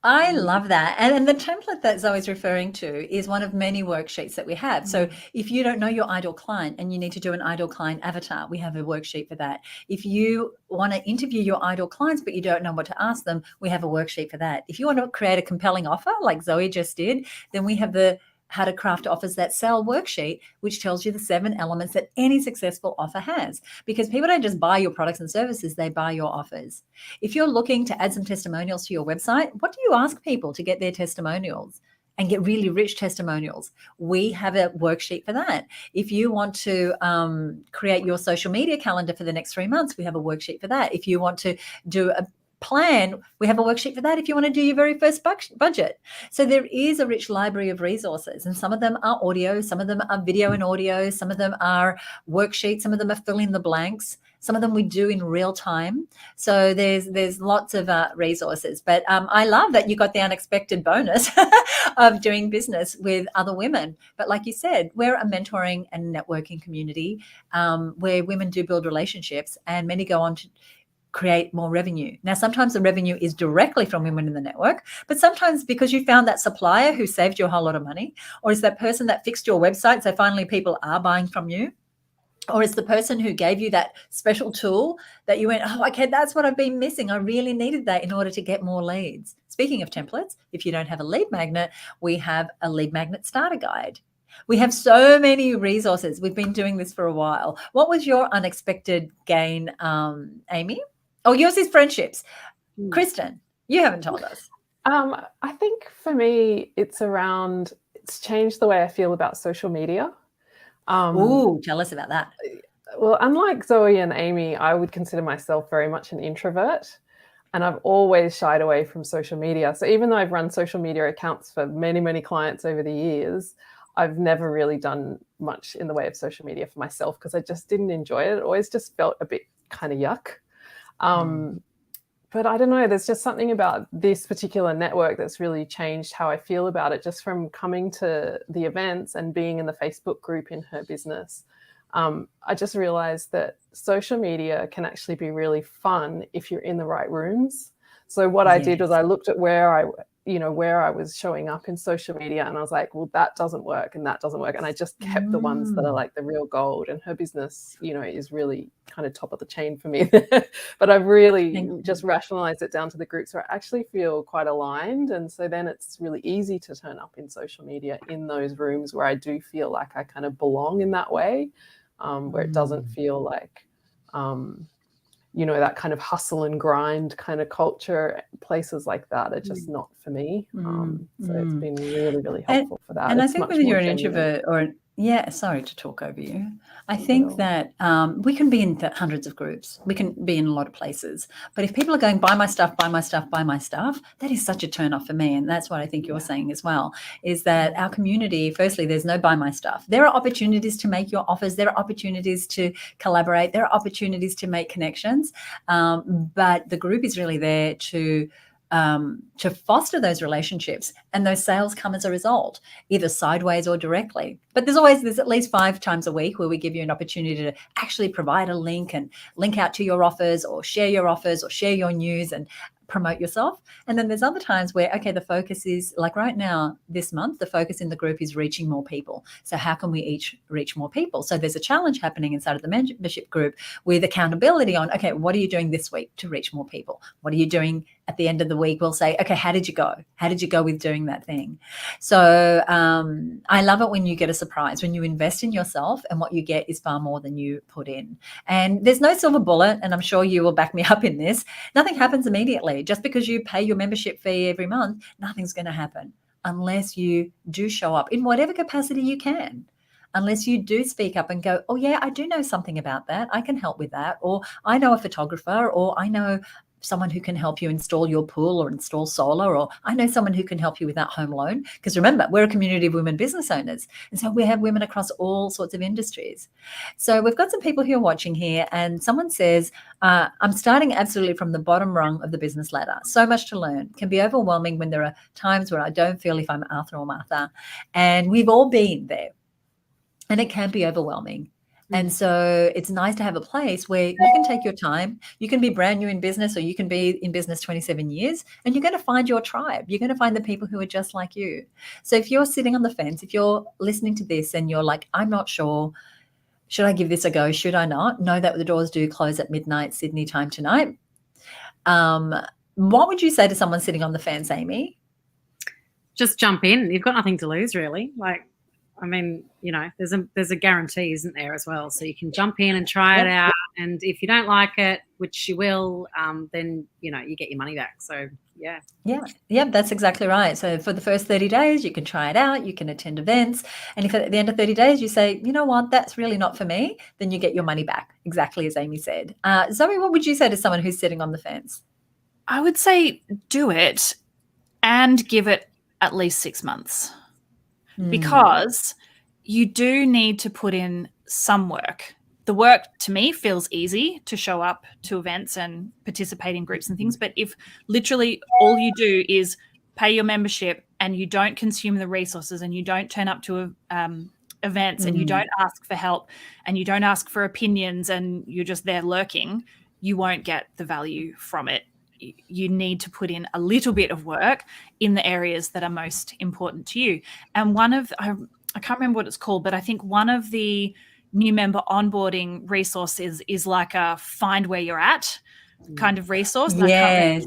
I love that. And the template that Zoe's referring to is one of many worksheets that we have. So if you don't know your ideal client and you need to do an ideal client avatar, we have a worksheet for that. If you want to interview your ideal clients but you don't know what to ask them, we have a worksheet for that. If you want to create a compelling offer like Zoe just did, then we have the How to Craft Offers That Sell worksheet, which tells you the 7 elements that any successful offer has. Because people don't just buy your products and services, they buy your offers. If you're looking to add some testimonials to your website, what do you ask people to get their testimonials and get really rich testimonials? We have a worksheet for that. If you want to create your social media calendar for the next 3 months, we have a worksheet for that. If you want to do a plan, we have a worksheet for that if you want to do your very first budget. So there is a rich library of resources, and some of them are audio, some of them are video and audio, some of them are worksheets, some of them are fill in the blanks, some of them we do in real time. So there's lots of resources. But I love that you got the unexpected bonus of doing business with other women. But like you said, we're a mentoring and networking community where women do build relationships, and many go on to create more revenue. Now, sometimes the revenue is directly from women in the network, but sometimes because you found that supplier who saved you a whole lot of money, or it's that person that fixed your website, so finally people are buying from you, or it's the person who gave you that special tool that you went, oh, okay, that's what I've been missing. I really needed that in order to get more leads. Speaking of templates, if you don't have a lead magnet, we have a lead magnet starter guide. We have so many resources. We've been doing this for a while. What was your unexpected gain, Amy? Oh, yours is friendships. Kristen, you haven't told us. I think for me, it's changed the way I feel about social media. Tell us about that. Well, unlike Zoe and Amy, I would consider myself very much an introvert, and I've always shied away from social media. So even though I've run social media accounts for many, many clients over the years, I've never really done much in the way of social media for myself because I just didn't enjoy it. It always just felt a bit kind of yuck. But I don't know, there's just something about this particular network that's really changed how I feel about it, just from coming to the events and being in the Facebook group in HerBusiness. I just realized that social media can actually be really fun if you're in the right rooms. So what I did was I looked at where I was showing up in social media, and I was like, well, that doesn't work and that doesn't work. And I just kept the ones that are like the real gold, and HerBusiness, is really kind of top of the chain for me. But I've really just rationalized it down to the groups where I actually feel quite aligned. And so then it's really easy to turn up in social media in those rooms where I do feel like I kind of belong in that way, where it doesn't feel like, that kind of hustle and grind kind of culture. Places like that are just not for me. So it's been really, really helpful for that. And it's I think whether you're an introvert or sorry to talk over you. I think that we can be in hundreds of groups. We can be in a lot of places. But if people are going, buy my stuff, buy my stuff, buy my stuff, that is such a turn off for me. And that's what I think you're saying as well, is that our community, firstly, there's no buy my stuff. There are opportunities to make your offers. There are opportunities to collaborate. There are opportunities to make connections. But the group is really there to to foster those relationships, and those sales come as a result, either sideways or directly. But there's at least 5 times a week where we give you an opportunity to actually provide a link and link out to your offers or share your news and promote yourself. And then there's other times where, okay, the focus is like right now, this month, the focus in the group is reaching more people. So how can we each reach more people? So there's a challenge happening inside of the membership group with accountability on, okay, what are you doing this week to reach more people? What are you doing at the end of the week? We'll say, okay, how did you go? How did you go with doing that thing? So I love it when you get a surprise, when you invest in yourself and what you get is far more than you put in. And there's no silver bullet, and I'm sure you will back me up in this. Nothing happens immediately. Just because you pay your membership fee every month, nothing's going to happen unless you do show up in whatever capacity you can. Unless you do speak up and go, oh yeah, I do know something about that. I can help with that. Or I know a photographer, or I know someone who can help you install your pool or install solar, or I know someone who can help you with that home loan. Because remember, we're a community of women business owners. And so we have women across all sorts of industries. So we've got some people who are watching here, and someone says, I'm starting absolutely from the bottom rung of the business ladder. So much to learn. It can be overwhelming when there are times where I don't feel if I'm Arthur or Martha. And we've all been there. And it can be overwhelming. And so it's nice to have a place where you can take your time. You can be brand new in business, or you can be in business 27 years, and you're going to find your tribe. You're going to find the people who are just like you. So if you're sitting on the fence, if you're listening to this and you're like, I'm not sure, should I give this a go? Should I not? Know that the doors do close at midnight Sydney time tonight. What would you say to someone sitting on the fence, Amy? Just jump in. You've got nothing to lose, really. I mean, there's a guarantee, isn't there, as well? So you can jump in and try it out. And if you don't like it, which you will, then, you get your money back. So, yeah. Yeah, that's exactly right. So for the first 30 days, you can try it out. You can attend events. And if at the end of 30 days you say, you know what, that's really not for me, then you get your money back, exactly as Amy said. Zoe, what would you say to someone who's sitting on the fence? I would say do it and give it at least 6 months. Because you do need to put in some work. The work, to me, feels easy to show up to events and participate in groups and things. But if literally all you do is pay your membership and you don't consume the resources and you don't turn up to events and you don't ask for help and you don't ask for opinions and you're just there lurking, you won't get the value from it. You need to put in a little bit of work in the areas that are most important to you. And I can't remember what it's called, but I think one of the new member onboarding resources is like a find where you're at kind of resource. Yes.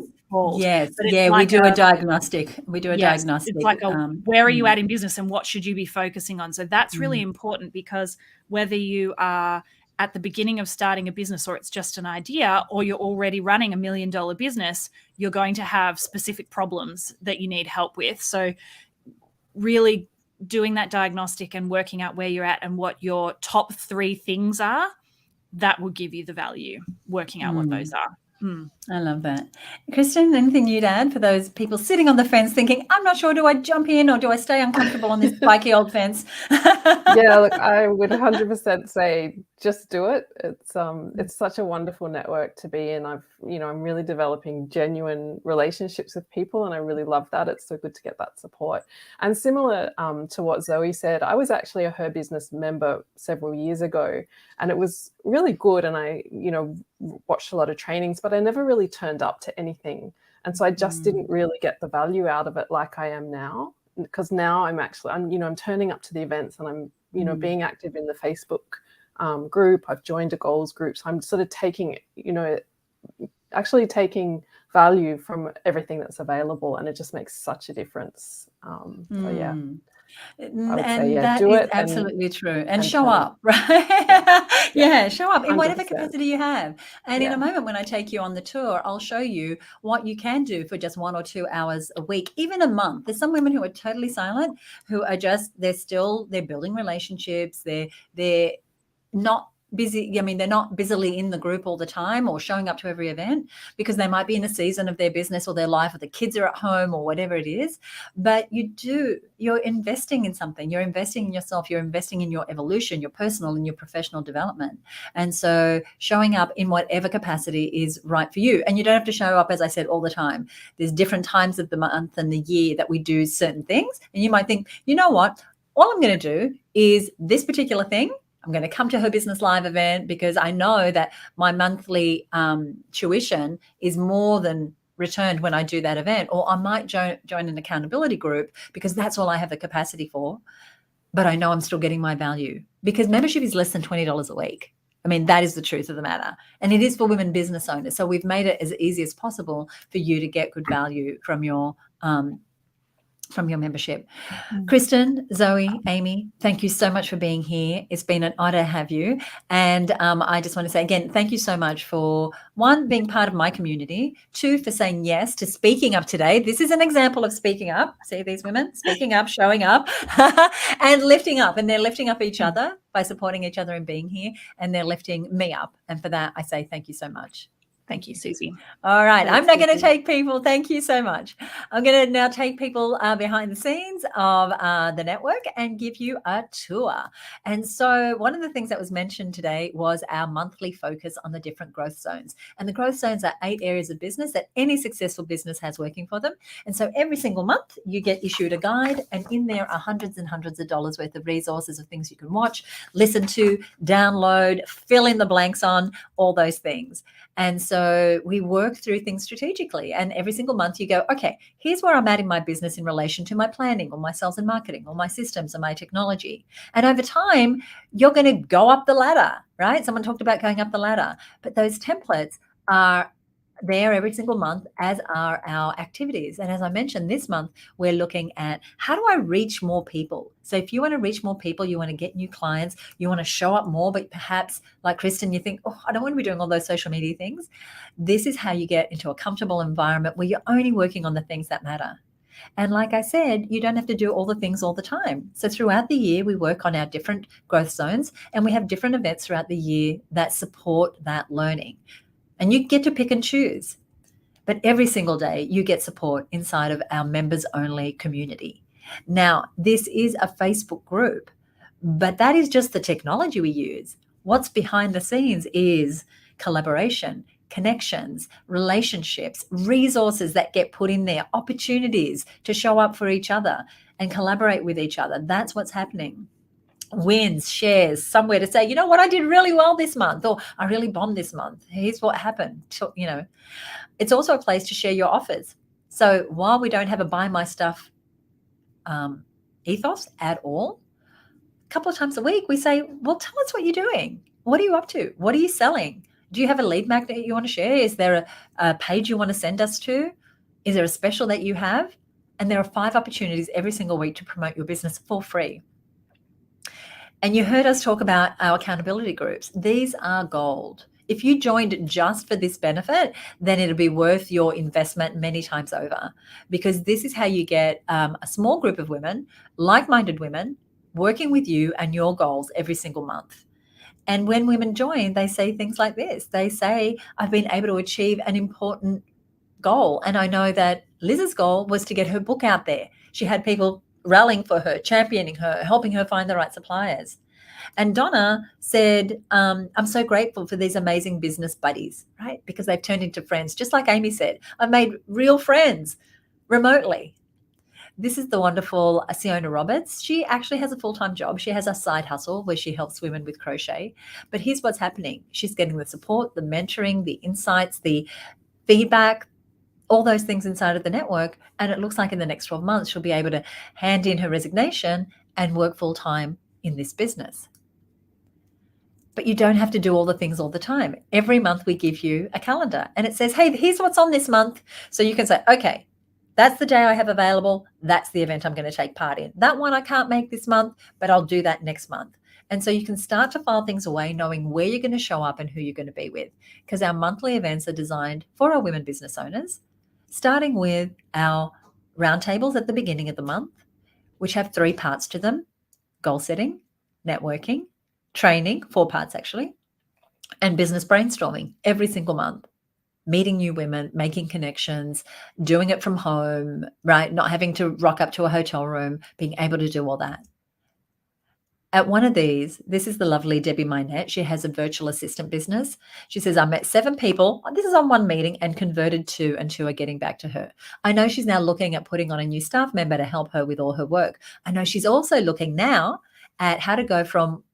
Yes. Yeah, we do a diagnostic. It's like where are you at in business and what should you be focusing on? So that's really important, because whether you are at the beginning of starting a business or it's just an idea, or you're already running $1 million business, you're going to have specific problems that you need help with. So really doing that diagnostic and working out where you're at and what your top 3 things are, that will give you the value, working out what those are. I love that. Kristen, anything you'd add for those people sitting on the fence thinking, I'm not sure, do I jump in or do I stay uncomfortable on this spiky old fence? Yeah, look, I would 100% say just do it. It's such a wonderful network to be in. I'm really developing genuine relationships with people, and I really love that. It's so good to get that support. And similar to what Zoe said, I was actually a HerBusiness member several years ago, and it was really good. And I, watched a lot of trainings, but I never really turned up to anything. And so I just didn't really get the value out of it like I am now, because now I'm turning up to the events, and I'm, being active in the Facebook group. I've joined a goals group. So I'm sort of taking value from everything that's available, and it just makes such a difference. So yeah. That is absolutely true. And show up, right? Show up in whatever 100%. Capacity you have. And in a moment, when I take you on the tour, I'll show you what you can do for just 1 or 2 hours a week, even a month. There's some women who are totally silent, who are they're building relationships. They're not busy. I mean, they're not busily in the group all the time or showing up to every event, because they might be in a season of their business or their life, or the kids are at home or whatever it is. But you're investing in something. You're investing in yourself. You're investing in your evolution, your personal and your professional development. And so showing up in whatever capacity is right for you. And you don't have to show up, as I said, all the time. There's different times of the month and the year that we do certain things. And you might think, you know what, all I'm going to do is this particular thing. I'm going to come to Her Business Live event because I know that my monthly tuition is more than returned when I do that event. Or I might join an accountability group because that's all I have the capacity for. But I know I'm still getting my value, because membership is less than $20 a week. I mean, that is the truth of the matter. And it is for women business owners. So we've made it as easy as possible for you to get good value from your membership. Kristen, Zoe, Amy, thank you so much for being here. It's been an honor to have you. And I just want to say again, thank you so much for, one, being part of my community, two, for saying yes to speaking up today. This is an example of speaking up. See these women speaking up, showing up, and lifting up. And they're lifting up each other by supporting each other and being here. And they're lifting me up. And for that, I say thank you so much. Thank you, Susie. All right. Thanks, I'm not going to Susie. take people. Thank you so much. I'm going to now take people behind the scenes of the network and give you a tour. And so one of the things that was mentioned today was our monthly focus on the different growth zones. And the growth zones are 8 areas of business that any successful business has working for them. And so every single month you get issued a guide, and in there are hundreds and hundreds of dollars worth of resources of things you can watch, listen to, download, fill in the blanks on, all those things. And so we work through things strategically. And every single month you go, okay, here's where I'm at in my business in relation to my planning or my sales and marketing or my systems or my technology. And over time, you're going to go up the ladder, right? Someone talked about going up the ladder. But those templates are there every single month, as are our activities. And as I mentioned, this month, we're looking at how do I reach more people? So if you want to reach more people, you want to get new clients, you want to show up more, but perhaps like Kristen, you think, oh, I don't want to be doing all those social media things. This is how you get into a comfortable environment where you're only working on the things that matter. And like I said, you don't have to do all the things all the time. So throughout the year, we work on our different growth zones, and we have different events throughout the year that support that learning. And you get to pick and choose. But every single day, you get support inside of our members-only community. Now, this is a Facebook group, but that is just the technology we use. What's behind the scenes is collaboration, connections, relationships, resources that get put in there, opportunities to show up for each other and collaborate with each other. That's what's happening. Wins, shares, somewhere to say, you know what, I did really well this month, or I really bombed this month. Here's what happened. You know, it's also a place to share your offers. So while we don't have a buy my stuff ethos at all, a couple of times a week we say, well, tell us what you're doing. What are you up to? What are you selling? Do you have a lead magnet you want to share? Is there a page you want to send us to? Is there a special that you have? And there are 5 opportunities every single week to promote your business for free. And you heard us talk about our accountability groups. These are gold. If you joined just for this benefit, then it'll be worth your investment many times over, because this is how you get a small group of women, like-minded women, working with you and your goals every single month. And when women join, they say things like this. They say, I've been able to achieve an important goal. And I know that Liz's goal was to get her book out there. She had people rallying for her, championing her, helping her find the right suppliers. And Donna said, I'm so grateful for these amazing business buddies, right? Because they've turned into friends. Just like Amy said, I've made real friends remotely. This is the wonderful Fiona Roberts. She actually has a full-time job. She has a side hustle where she helps women with crochet. But here's what's happening. She's getting the support, the mentoring, the insights, the feedback, all those things inside of the network. And it looks like in the next 12 months, she'll be able to hand in her resignation and work full-time in this business. But you don't have to do all the things all the time. Every month we give you a calendar and it says, hey, here's what's on this month. So you can say, okay, that's the day I have available. That's the event I'm going to take part in. That one I can't make this month, but I'll do that next month. And so you can start to file things away, knowing where you're going to show up and who you're going to be with, because our monthly events are designed for our women business owners, starting with our roundtables at the beginning of the month, which have 3 parts to them: goal setting, networking, training, 4 parts actually, and business brainstorming every single month, meeting new women, making connections, doing it from home, right? Not having to rock up to a hotel room, being able to do all that. At one of these, this is the lovely Debbie Minette. She has a virtual assistant business. She says, I met 7 people. This is on one meeting and converted 2, and 2 are getting back to her. I know she's now looking at putting on a new staff member to help her with all her work. I know she's also looking now at how to go from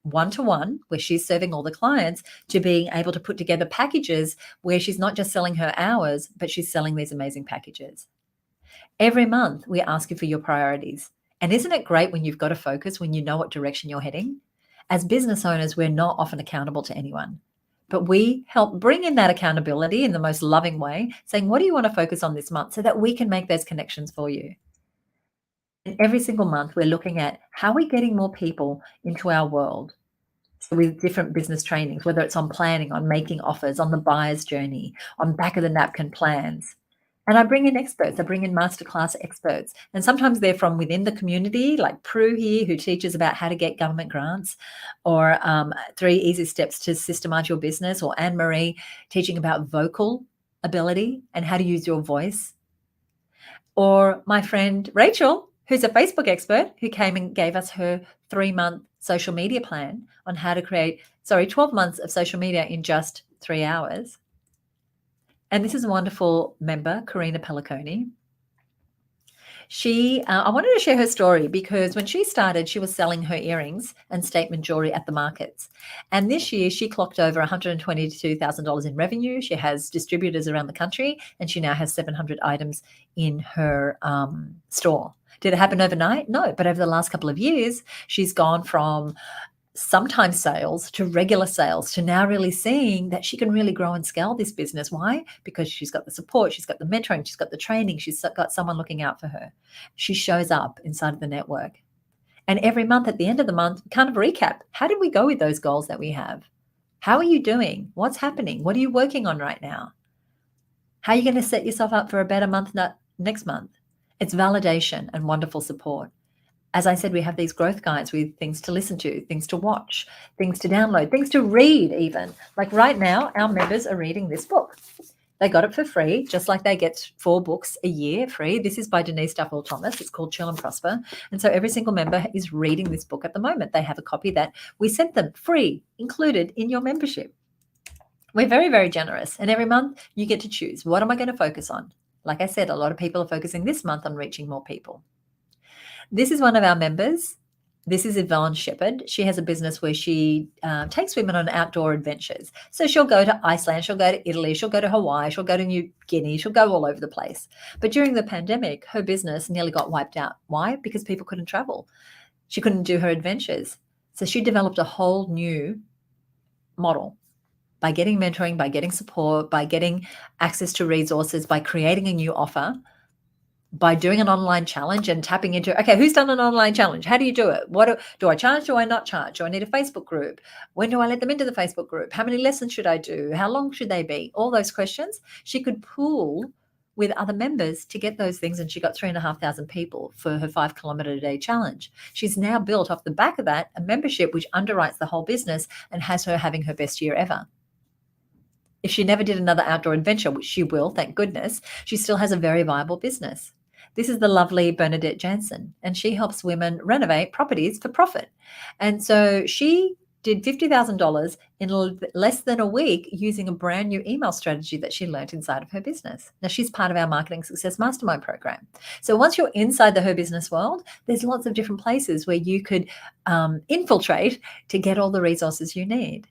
one-to-one, where she's serving all the clients, to being able to put together packages where she's not just selling her hours, but she's selling these amazing packages. Every month, we ask you for your priorities. And isn't it great when you've got a focus, when you know what direction you're heading? As business owners, we're not often accountable to anyone, but we help bring in that accountability in the most loving way, saying, what do you want to focus on this month, so that we can make those connections for you? And every single month, we're looking at how we're getting more people into our world with different business trainings, whether it's on planning, on making offers, on the buyer's journey, on back of the napkin plans. And I bring in experts. I bring in masterclass experts. And sometimes they're from within the community, like Prue here, who teaches about how to get government grants, or 3 Easy Steps to Systemize Your Business, or Anne-Marie teaching about vocal ability and how to use your voice. Or my friend Rachel, who's a Facebook expert, who came and gave us her 3-month social media plan on how to create, 12 months of social media in just 3 hours. And this is a wonderful member, Karina Peliconi. I wanted to share her story because when she started, she was selling her earrings and statement jewelry at the markets. And this year, she clocked over $122,000 in revenue. She has distributors around the country, and she now has 700 items in her store. Did it happen overnight? No, but over the last couple of years, she's gone from sometimes sales to regular sales to now really seeing that she can really grow and scale this business. Why? Because she's got the support, she's got the mentoring, she's got the training, she's got someone looking out for her. She shows up inside of the network. And every month, at the end of the month, kind of recap. How did we go with those goals that we have? How are you doing? What's happening? What are you working on right now? How are you going to set yourself up for a better month next month? It's validation and wonderful support. As I said, we have these growth guides with things to listen to, things to watch, things to download, things to read even. Like right now, our members are reading this book. They got it for free, just like they get 4 books a year free. This is by Denise Duffield Thomas. It's called Chill and Prosper. And so every single member is reading this book at the moment. They have a copy that we sent them free, included in your membership. We're very, very generous. And every month you get to choose, what am I going to focus on? Like I said, a lot of people are focusing this month on reaching more people. This is one of our members. This is Yvonne Shepard. She has a business where she takes women on outdoor adventures. So she'll go to Iceland, she'll go to Italy, she'll go to Hawaii, she'll go to New Guinea, she'll go all over the place. But during the pandemic, her business nearly got wiped out. Why? Because people couldn't travel. She couldn't do her adventures. So she developed a whole new model by getting mentoring, by getting support, by getting access to resources, by creating a new offer, by doing an online challenge and tapping into, okay, who's done an online challenge? How do you do it? What do I charge? Do I not charge? Do I need a Facebook group? When do I let them into the Facebook group? How many lessons should I do? How long should they be? All those questions she could pool with other members to get those things. And she got 3,500 people for her 5-kilometer a day challenge. She's now built off the back of that a membership which underwrites the whole business and has her having her best year ever. If she never did another outdoor adventure, which she will, thank goodness, she still has a very viable business. This is the lovely Bernadette Jansen, and she helps women renovate properties for profit. And so she did $50,000 in less than a week using a brand new email strategy that she learned inside of her business. Now, she's part of our Marketing Success Mastermind program. So once you're inside the Her Business world, there's lots of different places where you could infiltrate to get all the resources you need.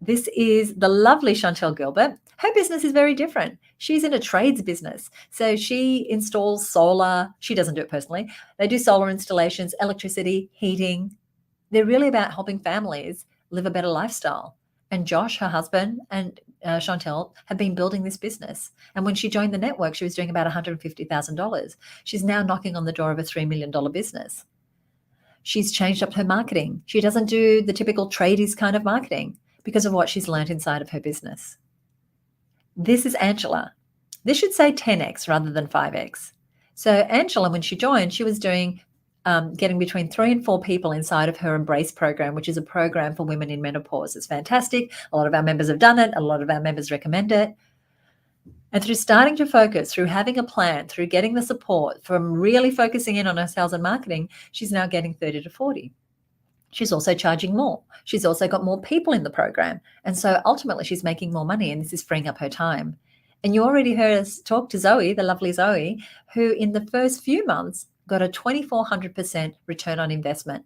This is the lovely Chantel Gilbert. Her business is very different. She's in a trades business. So she installs solar. She doesn't do it personally. They do solar installations, electricity, heating. They're really about helping families live a better lifestyle. And Josh, her husband, and Chantel have been building this business. And when she joined the network, she was doing about $150,000. She's now knocking on the door of a $3 million business. She's changed up her marketing. She doesn't do the typical tradies kind of marketing because of what she's learned inside of her business. This is Angela. This should say 10x rather than 5x. So Angela, when she joined, she was doing getting between 3 and 4 people inside of her Embrace program, which is a program for women in menopause. It's fantastic. A lot of our members have done it. A lot of our members recommend it. And through starting to focus, through having a plan, through getting the support, from really focusing in on her sales and marketing, she's now getting 30 to 40. She's also charging more. She's also got more people in the program. And so ultimately she's making more money, and this is freeing up her time. And you already heard us talk to Zoe, the lovely Zoe, who in the first few months got a 2,400% return on investment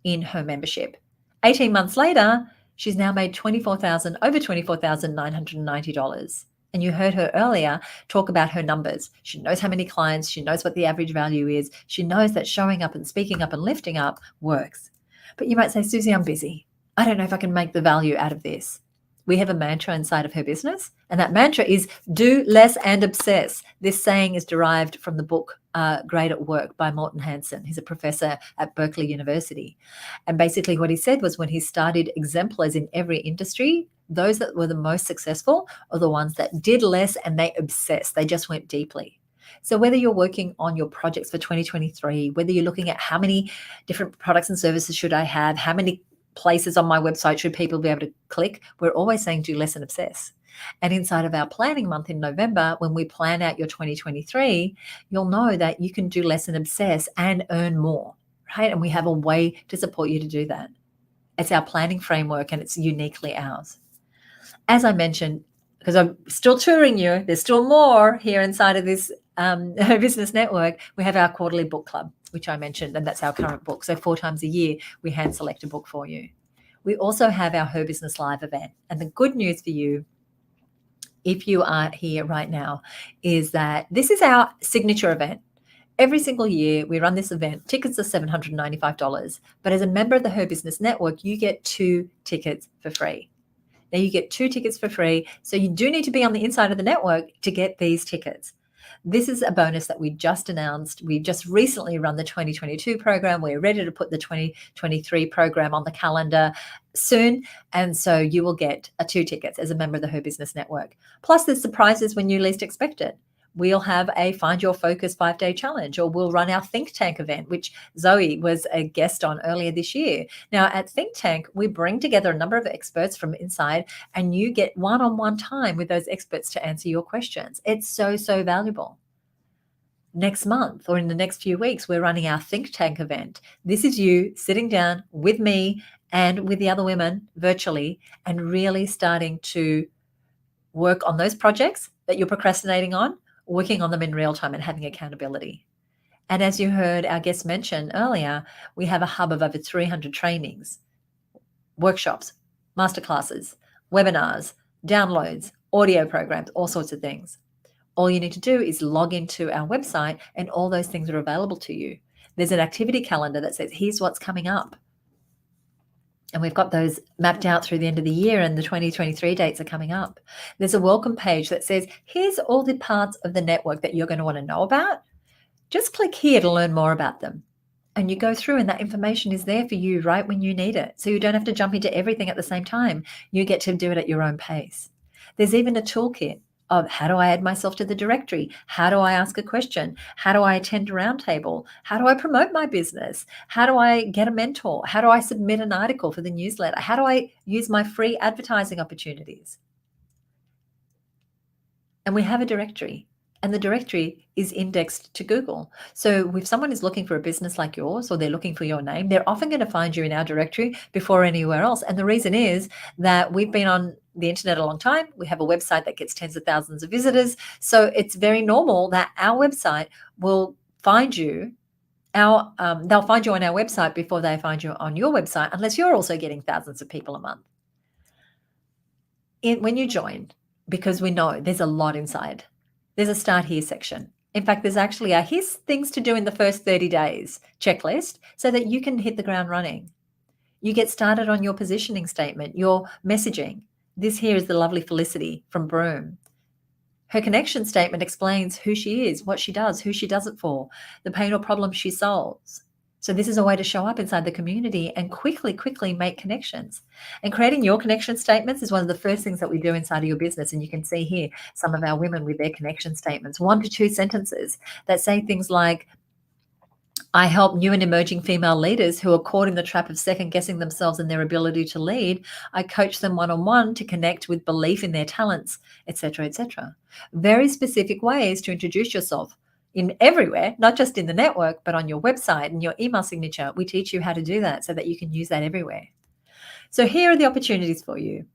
in her membership. 18 months later, she's now made over $24,990. And you heard her earlier talk about her numbers. She knows how many clients, she knows what the average value is. She knows that showing up and speaking up and lifting up works. But you might say, Susie, I'm busy. I don't know if I can make the value out of this. We have a mantra inside of her business, and that mantra is do less and obsess. This saying is derived from the book Great at Work by Morton Hansen. He's a professor at Berkeley University. And basically what he said was when he started exemplars in every industry, those that were the most successful are the ones that did less and they obsessed. They just went deeply. So whether you're working on your projects for 2023, whether you're looking at how many different products and services should I have, how many places on my website should people be able to click, we're always saying do less and obsess. And inside of our planning month in November, when we plan out your 2023, you'll know that you can do less and obsess and earn more, right? And we have a way to support you to do that. It's our planning framework and it's uniquely ours. As I mentioned, because I'm still touring you, there's still more here inside of this HerBusiness Network. We have our quarterly book club, which I mentioned, and that's our current book. So 4 times a year, we hand select a book for you. We also have our HerBusiness Live event. And the good news for you, if you are here right now, is that this is our signature event. Every single year, we run this event. Tickets are $795. But as a member of the HerBusiness Network, you get 2 tickets for free. Now you get 2 tickets for free. So you do need to be on the inside of the network to get these tickets. This is a bonus that we just announced. We just recently run the 2022 program. We're ready to put the 2023 program on the calendar soon. And so you will get 2 tickets as a member of the HerBusiness Network. Plus there's surprises when you least expect it. We'll have a Find Your Focus 5-day challenge, or we'll run our Think Tank event, which Zoe was a guest on earlier this year. Now at Think Tank, we bring together a number of experts from inside, and you get one-on-one time with those experts to answer your questions. It's so, so valuable. Next month or in the next few weeks, we're running our Think Tank event. This is you sitting down with me and with the other women virtually and really starting to work on those projects that you're procrastinating on, working on them in real time and having accountability. And as you heard our guest mention earlier, we have a hub of over 300 trainings, workshops, masterclasses, webinars, downloads, audio programs, all sorts of things. All you need to do is log into our website and all those things are available to you. There's an activity calendar that says, here's what's coming up. And we've got those mapped out through the end of the year, and the 2023 dates are coming up. There's a welcome page that says, here's all the parts of the network that you're going to want to know about. Just click here to learn more about them. And you go through and that information is there for you right when you need it. So you don't have to jump into everything at the same time. You get to do it at your own pace. There's even a toolkit of how do I add myself to the directory? How do I ask a question? How do I attend a roundtable? How do I promote my business? How do I get a mentor? How do I submit an article for the newsletter? How do I use my free advertising opportunities? And we have a directory, and the directory is indexed to Google. So if someone is looking for a business like yours, or they're looking for your name, they're often going to find you in our directory before anywhere else. And the reason is that we've been on the internet a long time. We have a website that gets tens of thousands of visitors. So it's very normal that our website will find you. They'll find you on our website before they find you on your website, unless you're also getting thousands of people a month. When you join, because we know there's a lot inside, there's a start here section. In fact, there's actually a here's things to do in the first 30 days checklist so that you can hit the ground running. You get started on your positioning statement, your messaging. This here is the lovely Felicity from Broome. Her connection statement explains who she is, what she does, who she does it for, the pain or problem she solves. So this is a way to show up inside the community and quickly make connections. And creating your connection statements is one of the first things that we do inside of your business. And you can see here some of our women with their connection statements, 1 to 2 sentences that say things like, I help new and emerging female leaders who are caught in the trap of second guessing themselves and their ability to lead. I coach them one-on-one to connect with belief in their talents, etc., etc. Very specific ways to introduce yourself in everywhere, not just in the network, but on your website and your email signature. We teach you how to do that so that you can use that everywhere. So here are the opportunities for you.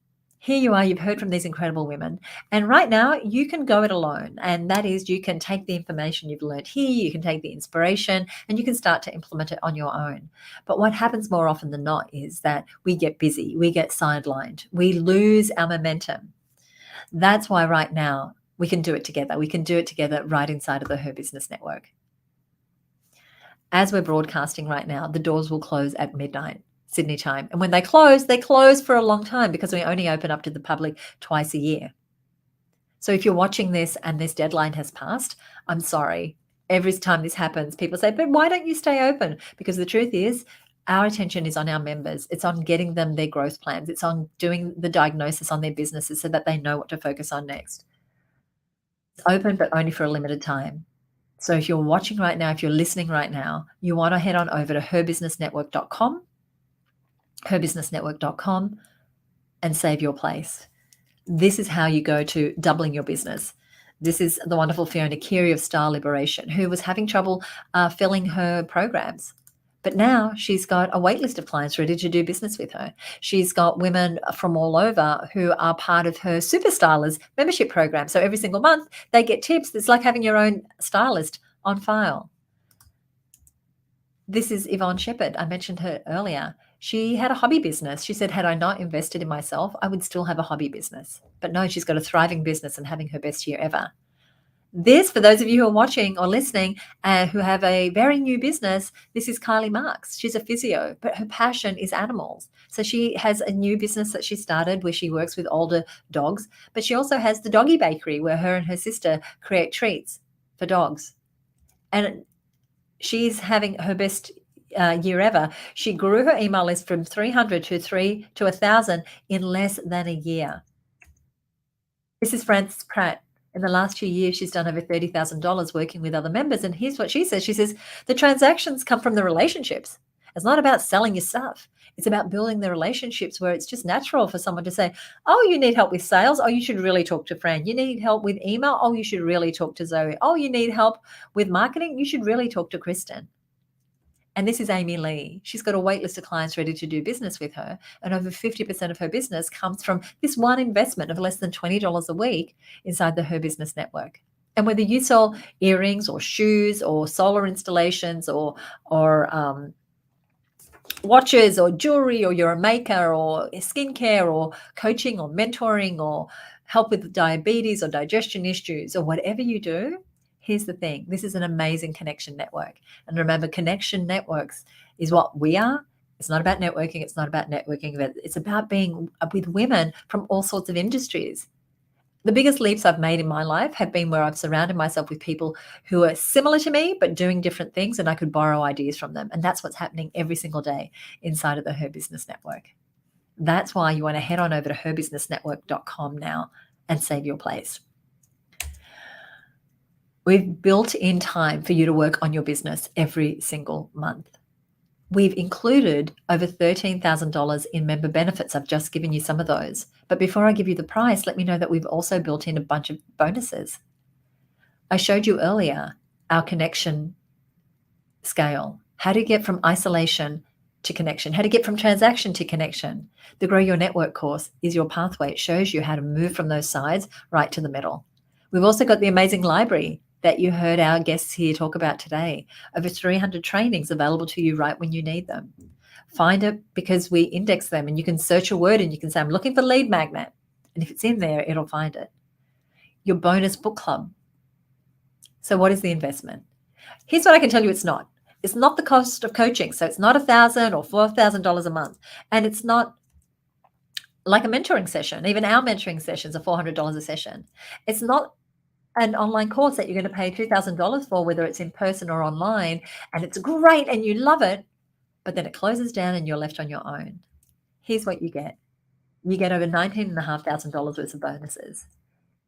Here you are, you've heard from these incredible women. And right now you can go it alone. And that is, you can take the information you've learned here, you can take the inspiration, and you can start to implement it on your own. But what happens more often than not is that we get busy, we get sidelined, we lose our momentum. That's why right now we can do it together. We can do it together right inside of the Her Business Network. As we're broadcasting right now, the doors will close at midnight. Sydney time. And when they close for a long time because we only open up to the public twice a year. So if you're watching this and this deadline has passed, I'm sorry. Every time this happens, people say, but why don't you stay open? Because the truth is, our attention is on our members. It's on getting them their growth plans. It's on doing the diagnosis on their businesses so that they know what to focus on next. It's open, but only for a limited time. So if you're watching right now, if you're listening right now, you want to head on over to herbusinessnetwork.com, herbusinessnetwork.com, and save your place. This is how you go to doubling your business. This is the wonderful Fiona of Style Liberation, who was having trouble filling her programs. But now she's got a wait list of clients ready to do business with her. She's got women from all over who are part of her Super Stylers membership program. So every single month they get tips. It's like having your own stylist on file. This is Yvonne Shepard. I mentioned her earlier. She had a hobby business. She said, had I not invested in myself, I would still have a hobby business. But no, she's got a thriving business and having her best year ever. This, for those of you who are watching or listening who have a very new business, this is Kylie Marx. She's a physio, but her passion is animals. So she has a new business that she started where she works with older dogs, but she also has the doggy bakery where her and her sister create treats for dogs. And she's having her best year ever. She grew her email list from 300 to 1,000 in less than a year. This is Frances Pratt. In the last 2 years, she's done over $30,000 working with other members. And here's what she says. She says, the transactions come from the relationships. It's not about selling your stuff. It's about building the relationships where it's just natural for someone to say, oh, you need help with sales. Oh, you should really talk to Fran. You need help with email. Oh, you should really talk to Zoe. Oh, you need help with marketing. You should really talk to Kristen. And this is Amy Lee. She's got a wait list of clients ready to do business with her. And over 50% of her business comes from this one investment of less than $20 a week inside the Her Business Network. And whether you sell earrings or shoes or solar installations or watches or jewelry, or you're a maker or skincare or coaching or mentoring or help with diabetes or digestion issues or whatever you do, here's the thing. This is an amazing connection network. And remember, connection networks is what we are. It's not about networking. It's not about networking events. It's about being with women from all sorts of industries. The biggest leaps I've made in my life have been where I've surrounded myself with people who are similar to me, but doing different things, and I could borrow ideas from them. And that's what's happening every single day inside of the Her Business Network. That's why you want to head on over to herbusinessnetwork.com now and save your place. We've built in time for you to work on your business every single month. We've included over $13,000 in member benefits. I've just given you some of those. But before I give you the price, let me know that we've also built in a bunch of bonuses. I showed you earlier our connection scale, how to get from isolation to connection, how to get from transaction to connection. The Grow Your Network course is your pathway. It shows you how to move from those sides right to the middle. We've also got the amazing library that you heard our guests here talk about today. Over 300 trainings available to you right when you need them. Find it because we index them, and you can search a word and you can say, I'm looking for lead magnet. And if it's in there, it'll find it. Your bonus book club. So what is the investment? Here's what I can tell you it's not. It's not the cost of coaching. So it's not $1,000 or $4,000 a month. And it's not like a mentoring session. Even our mentoring sessions are $400 a session. It's not an online course that you're going to pay $2,000 for, whether it's in person or online, and it's great and you love it, but then it closes down and you're left on your own. Here's what you get. You get over $19,500 worth of bonuses.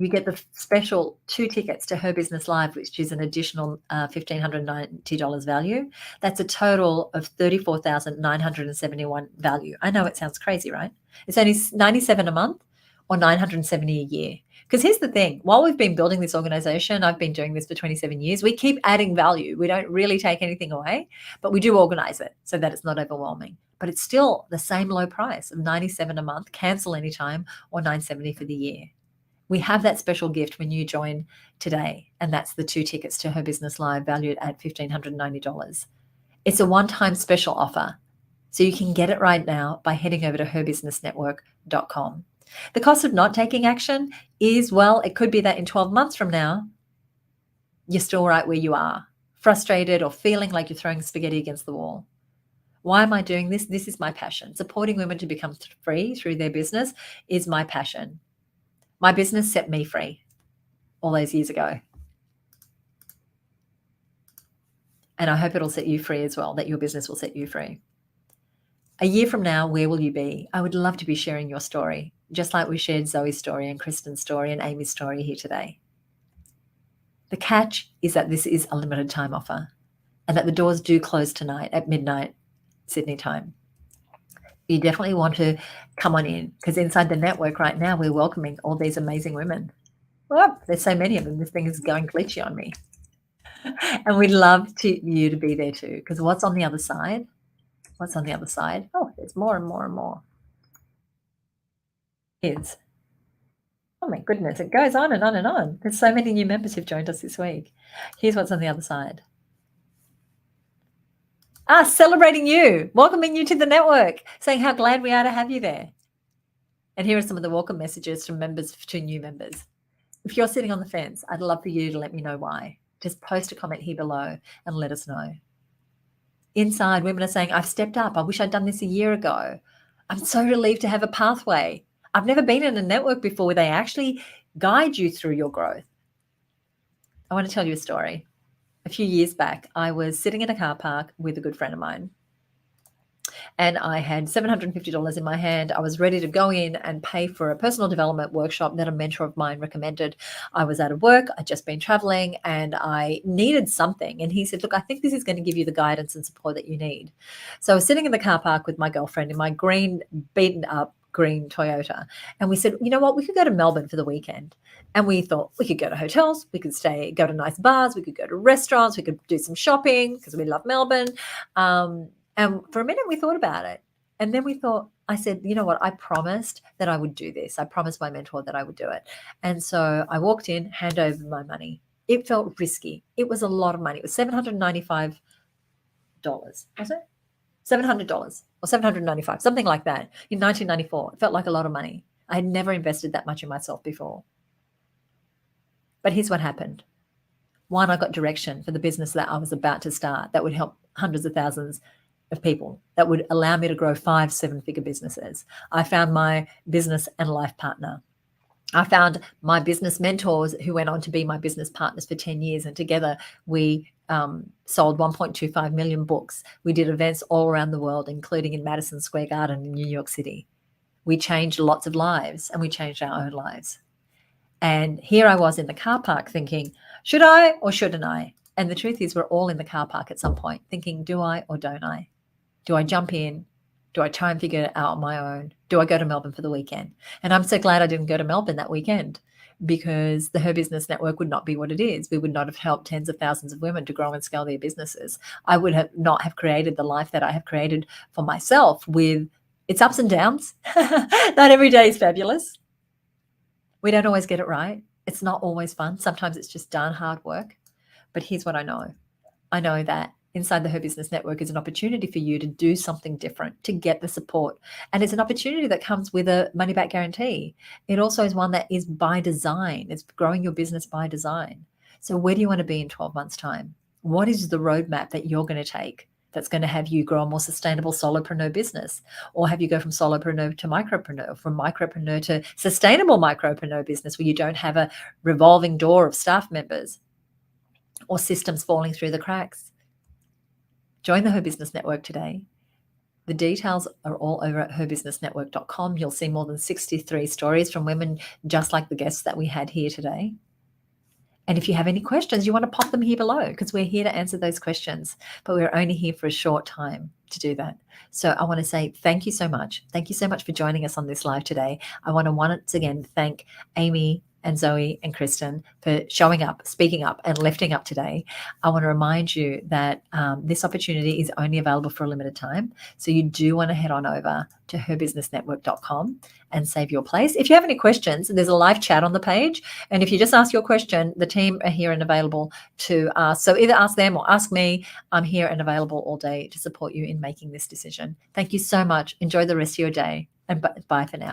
You get the special 2 tickets to Her Business Live, which is an additional $1,590 value. That's a total of $34,971 value. I know it sounds crazy, right? It's only $97 a month or $970 a year. Because here's the thing, while we've been building this organization, I've been doing this for 27 years, we keep adding value. We don't really take anything away, but we do organize it so that it's not overwhelming. But it's still the same low price of $97 a month, cancel anytime, or $970 for the year. We have that special gift when you join today, and that's the 2 tickets to Her Business Live valued at $1,590. It's a one-time special offer, so you can get it right now by heading over to herbusinessnetwork.com. The cost of not taking action is, well, it could be that in 12 months from now, you're still right where you are, frustrated or feeling like you're throwing spaghetti against the wall. Why am I doing this? This is my passion. Supporting women to become free through their business is my passion. My business set me free all those years ago. And I hope it'll set you free as well, that your business will set you free. A year from now, where will you be? I would love to be sharing your story, just like we shared Zoe's story and Kristen's story and Amy's story here today. The catch is that this is a limited time offer and that the doors do close tonight at midnight, Sydney time. You definitely want to come on in, because inside the network right now, we're welcoming all these amazing women. Oh, there's so many of them. This thing is going glitchy on me. And we'd love you to be there too, because what's on the other side? What's on the other side? Oh, there's more and more and more. Oh my goodness, it goes on and on and on. There's so many new members who've joined us this week. Here's what's on the other side. Celebrating you, welcoming you to the network, saying how glad we are to have you there. And here are some of the welcome messages from members to new members. If you're sitting on the fence, I'd love for you to let me know why. Just post a comment here below and let us know. Inside, women are saying, I've stepped up. I wish I'd done this a year ago. I'm so relieved to have a pathway. I've never been in a network before where they actually guide you through your growth. I want to tell you a story. A few years back, I was sitting in a car park with a good friend of mine, and I had $750 in my hand. I was ready to go in and pay for a personal development workshop that a mentor of mine recommended. I was out of work. I'd just been traveling and I needed something. And he said, look, I think this is going to give you the guidance and support that you need. So I was sitting in the car park with my girlfriend in my green, beaten up green Toyota. And we said, you know what, we could go to Melbourne for the weekend. And we thought we could go to hotels, we could go to nice bars, we could go to restaurants, we could do some shopping because we love Melbourne. And for a minute we thought about it. And then I said, you know what, I promised that I would do this. I promised my mentor that I would do it. And so I walked in, hand over my money. It felt risky. It was a lot of money. It was $795, was it? $700 or $795, something like that in 1994. It felt like a lot of money. I had never invested that much in myself before. But here's what happened. One, I got direction for the business that I was about to start that would help hundreds of thousands of people, that would allow me to grow 5 7-figure businesses. I found my business and life partner. I found my business mentors who went on to be my business partners for 10 years. And together we sold 1.25 million books. We did events all around the world, including in Madison Square Garden in New York City. We changed lots of lives and we changed our own lives. And here I was in the car park thinking, should I or shouldn't I? And the truth is we're all in the car park at some point thinking, do I or don't I? Do I jump in? Do I try and figure it out on my own? Do I go to Melbourne for the weekend? And I'm so glad I didn't go to Melbourne that weekend, because the Her Business Network would not be what it is. We would not have helped tens of thousands of women to grow and scale their businesses. I would not have created the life that I have created for myself with its ups and downs. Not every day is fabulous. We don't always get it right. It's not always fun. Sometimes it's just darn hard work. But here's what I know. I know that inside the Her Business Network is an opportunity for you to do something different, to get the support. And it's an opportunity that comes with a money back guarantee. It also is one that is by design. It's growing your business by design. So where do you want to be in 12 months' time? What is the roadmap that you're going to take that's going to have you grow a more sustainable solopreneur business, or have you go from solopreneur to micropreneur, from micropreneur to sustainable micropreneur business where you don't have a revolving door of staff members or systems falling through the cracks? Join the Her Business Network today. The details are all over at HerBusinessNetwork.com. You'll see more than 63 stories from women just like the guests that we had here today. And if you have any questions, you want to pop them here below, because we're here to answer those questions, but we're only here for a short time to do that. So I want to say thank you so much. Thank you so much for joining us on this live today. I want to once again thank Amy and Zoe and Kristen for showing up, speaking up, and lifting up today. I want to remind you that this opportunity is only available for a limited time. So you do want to head on over to HerBusinessNetwork.com and save your place. If you have any questions, there's a live chat on the page. And if you just ask your question, the team are here and available to ask. So either ask them or ask me. I'm here and available all day to support you in making this decision. Thank you so much. Enjoy the rest of your day, and bye for now.